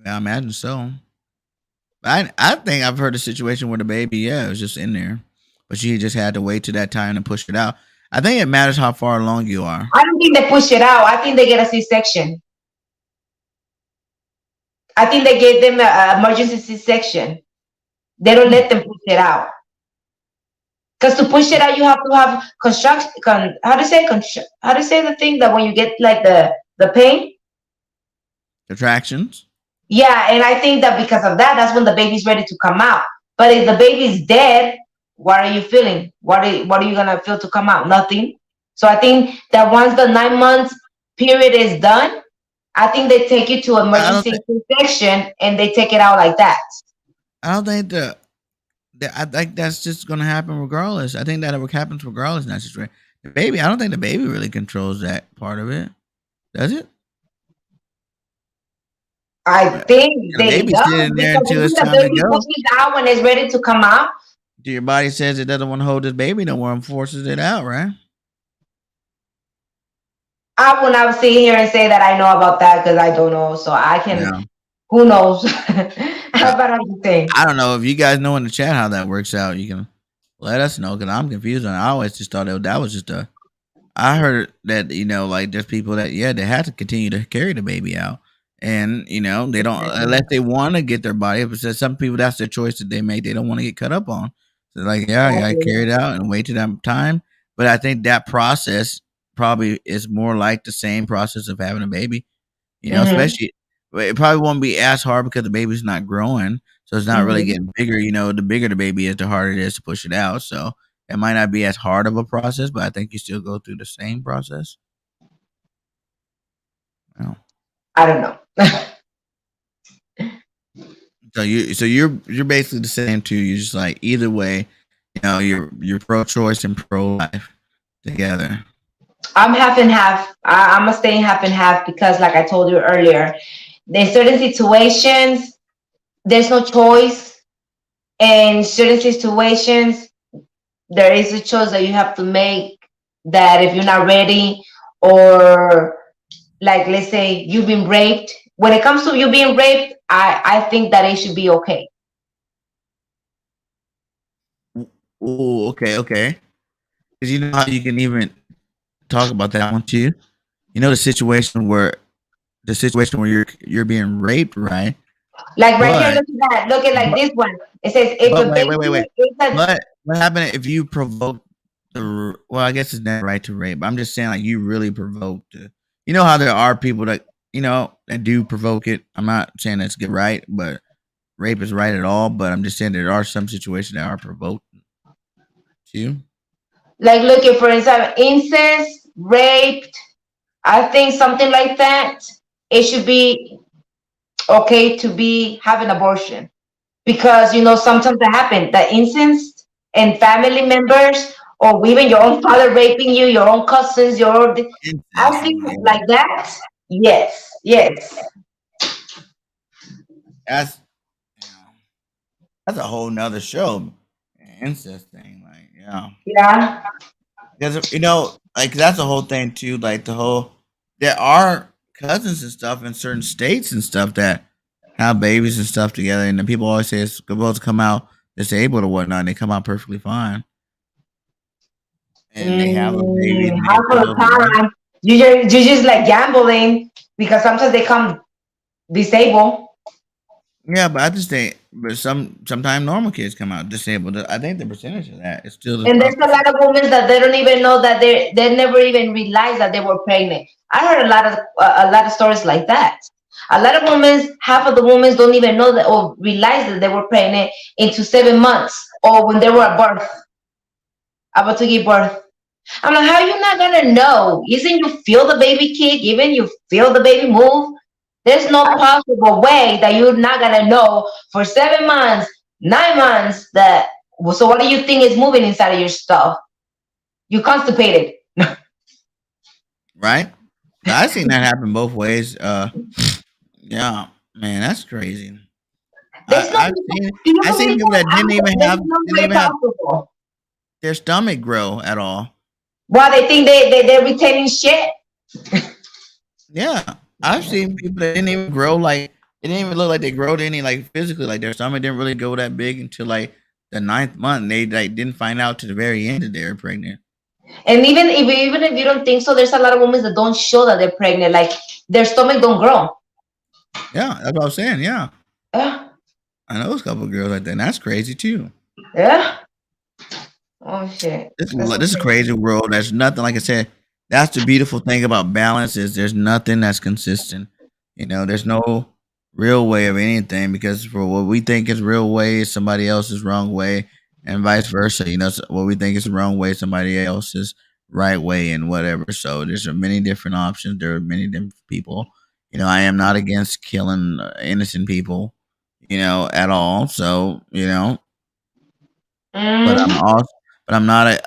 I imagine so. I think I've heard a situation where the baby, yeah, was just in there, but she just had to wait to that time to push it out. I think it matters how far along you are. I don't think they push it out. I think they get a C-section. I think they gave them a emergency C-section. They don't Hmm. let them push it out. Because to push it out, you have to have construction. How do you say how do you say the thing that when you get like the pain? Attractions. Yeah, and I think that because of that, that's when the baby's ready to come out. But if the baby's dead, what are you feeling? What are you gonna feel to come out? Nothing. So I think that once the 9 months period is done, I think they take you to I don't emergency think C-section and they take it out like that. I don't think I think that's just gonna happen regardless. I think that it happens regardless in that situation. The baby, I don't think the baby really controls that part of it. Does it? I Right. think The they baby don't sitting there because until if it's the time to baby go. pushes out when it's ready to come out. Your body says it doesn't want to hold this baby no more and forces it out, right? I will not sit here and say that I know about that because I don't know. So I can, Yeah. who knows? Yeah. But I'm just saying. I don't know if you guys know in the chat how that works out. You can let us know because I'm confused on it. I always just thought that was just a. I heard that like there's people that they have to continue to carry the baby out, and they don't unless they want to get their body. But says some people that's their choice that they make. They don't want to get cut up on. So like I carry it out and wait till that time. But I think that process probably is more like the same process of having a baby. Hmm. Especially it probably won't be as hard because the baby's not growing, so it's not really Hmm. getting bigger. The bigger the baby is, the harder it is to push it out. So it might not be as hard of a process, but I think you still go through the same process. You know? I don't know. So you're basically the same too. You're just like either way, you're pro choice and pro life together. I'm half and half. I'm gonna stay half and half because, like I told you earlier, in certain situations, there's no choice. In certain situations, there is a choice that you have to make. That if you're not ready, or like let's say you've been raped. When it comes to you being raped, I think that it should be okay. Oh, okay, okay. Because you know how you can even talk about that one too. The situation where you're being raped, right? Like right here, But look at that. Look at like but this one. It says if but a wait, wait, wait, wait. baby is a But what happened if you provoke well, I guess it's never right to rape. But I'm just saying like you really provoked it. You know how there are people that do provoke it. I'm not saying that's good right, but rape is right at all. But I'm just saying there are some situations that are provoked too. like look at for instance incest, raped. I think something like that. It should be okay to be having abortion because sometimes that happen. The incest and family members, or even your own father raping you, your own cousins, I Incest. think Yeah. like that. Yes, yes, That's you know, that's a whole nother show. Incest thing, like yeah. yeah. Because like that's the whole thing too. Like there are cousins and stuff in certain states and stuff that have babies and stuff together, and the people always say it's supposed to come out disabled or whatnot. And they come out perfectly fine, and they have those babies and they Half get of through the those life. time, you just like gambling because sometimes they come disabled. Yeah, but I just think, but sometimes normal kids come out disabled. I think the percentage of that is still just And there's probably a lot of women that they don't even know that they never even realized that they were pregnant. I heard a lot of stories like that. A lot of women, half of the women don't even know that or realize that they were pregnant into 7 months or when they were at birth, about to give birth. I'm like, how are you not gonna know? Isn't you feel the baby kick? Even you feel the baby move? There's no possible way that you're not gonna know for 7 months, 9 months that. So what do you think is moving inside of your stuff? You constipated. right. I've seen that happen both ways. Yeah, man, that's crazy. There's no. I've seen Do you I've seen believe people that? that didn't even There's have no didn't way even have possible. their stomach grow at all. Why they think they're retaining shit? Yeah, I've seen people that didn't even grow like it didn't even look like they growed any like physically like their stomach didn't really go that big until like the ninth month. And they like didn't find out to the very end that they were pregnant. And even if you don't think so, there's a lot of women that don't show that they're pregnant. Like their stomach don't grow. Yeah, that's what I was saying. Yeah, Yeah, I know a couple of girls like that. And that's crazy too. yeah. Oh shit. That's This is a okay. crazy world. There's nothing like I said. That's the beautiful thing about balance is there's nothing that's consistent. There's no real way of anything, because for what we think is real way is somebody else's wrong way, and vice versa. What we think is the wrong way, somebody else's right way, and whatever. So there's many different options. There are many different people. I am not against killing innocent people, at all. So but I'm Mm, also, but I'm not,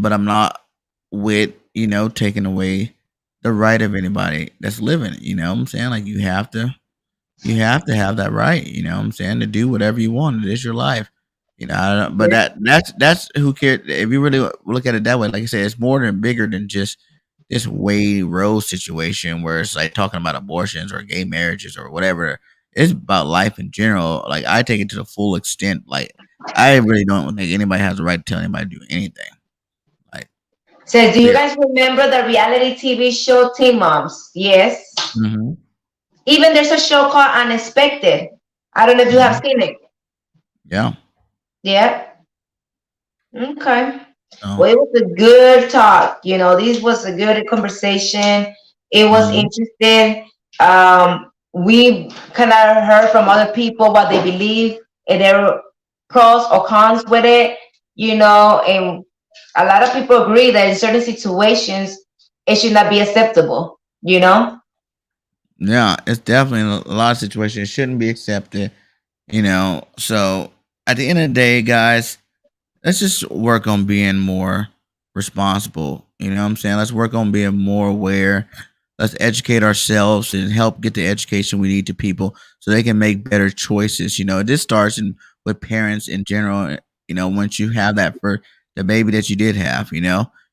but I'm not with taking away the right of anybody that's living. You know what I'm saying? Like you have to have that right, what I'm saying, to do whatever you want. It is your life. I don't, but yeah. that's who cares. If you really look at it that way, like I said, it's more than bigger than just this Wade Rose situation where it's like talking about abortions or gay marriages or whatever. It's about life in general. Like I take it to the full extent. Like I really don't think anybody has the right to tell anybody to do anything. Like Says, do you period. guys remember the reality TV show Teen Moms? Yes. Hmm. Even there's a show called Unexpected. I don't know if you have Hmm. seen it. Yeah. Yeah. Okay. So. Well, it was a good talk. This was a good conversation. It was Hmm. interesting. We kind of heard from other people what they believe and their pros or cons with it. And a lot of people agree that in certain situations it should not be acceptable. Yeah, it's definitely in a lot of situations it shouldn't be accepted. So at the end of the day, guys, let's just work on being more responsible. You know what I'm saying? Let's work on being more aware. Let's educate ourselves and help get the education we need to people so they can make better choices. This starts with parents in general. Once you have that for the baby that you did have,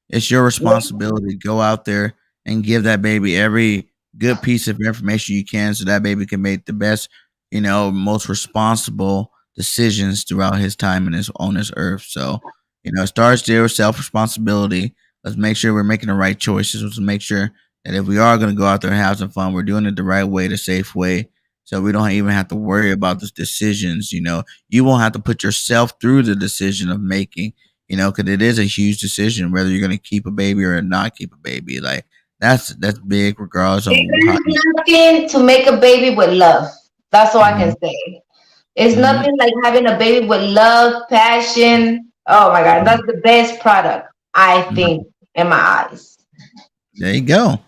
it's your responsibility to go out there and give that baby every good piece of information you can so that baby can make the best, most responsible decisions throughout his time in this on this earth. So, it starts there with self responsibility. Let's make sure we're making the right choices. Let's make sure that if we are going to go out there and have some fun, we're doing it the right way, the safe way. So we don't even have to worry about those decisions. You won't have to put yourself through the decision of making, because it is a huge decision whether you're going to keep a baby or not keep a baby. Like that's big, regardless of how you. There's nothing to make a baby with love. That's all I can Mhm, say. It's mhm, nothing like having a baby with love, passion. Oh my God, mhm, that's the best product, I mhm. think, in my eyes. There you go.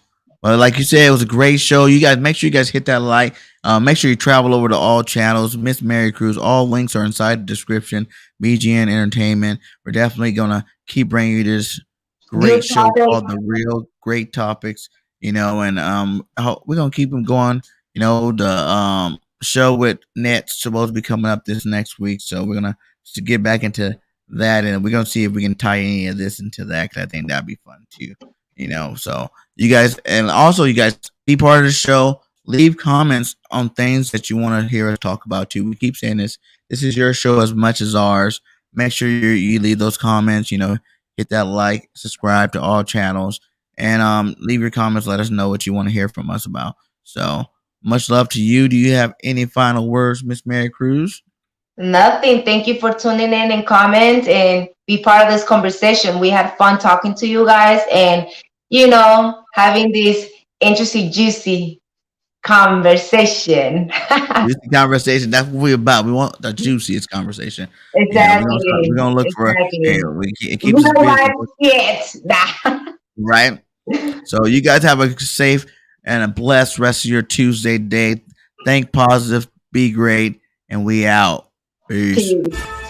Well, like you said, it was a great show. You guys, make sure you guys hit that like. Make sure you travel over to all channels. Miss Maricruz. All links are inside the description. BGN Entertainment. We're definitely gonna keep bringing you this great Good show topic. called The Real Great Topics. And we're gonna keep them going. The show with Net's supposed to be coming up this next week, so we're gonna to get back into that, and we're gonna see if we can tie any of this into that, because I think that'd be fun too. So you guys, and also you guys be part of the show. Leave comments on things that you want to hear us talk about too. We keep saying this. This is your show as much as ours. Make sure you leave those comments. Hit that like, subscribe to all channels, and leave your comments. Let us know what you want to hear from us about. So much love to you. Do you have any final words, Miss Mary Cruz? Nothing. Thank you for tuning in and comment and be part of this conversation. We had fun talking to you guys and, having this interesting, juicy conversation. Juicy conversation. That's what we're about. We want the juiciest conversation. We're Exactly. gonna look for. Hey, Exactly. it keeps us Real busy, life shit. Nah. right? So you guys have a safe and a blessed rest of your Tuesday day. Think positive, be great, and we out. Peace. Peace.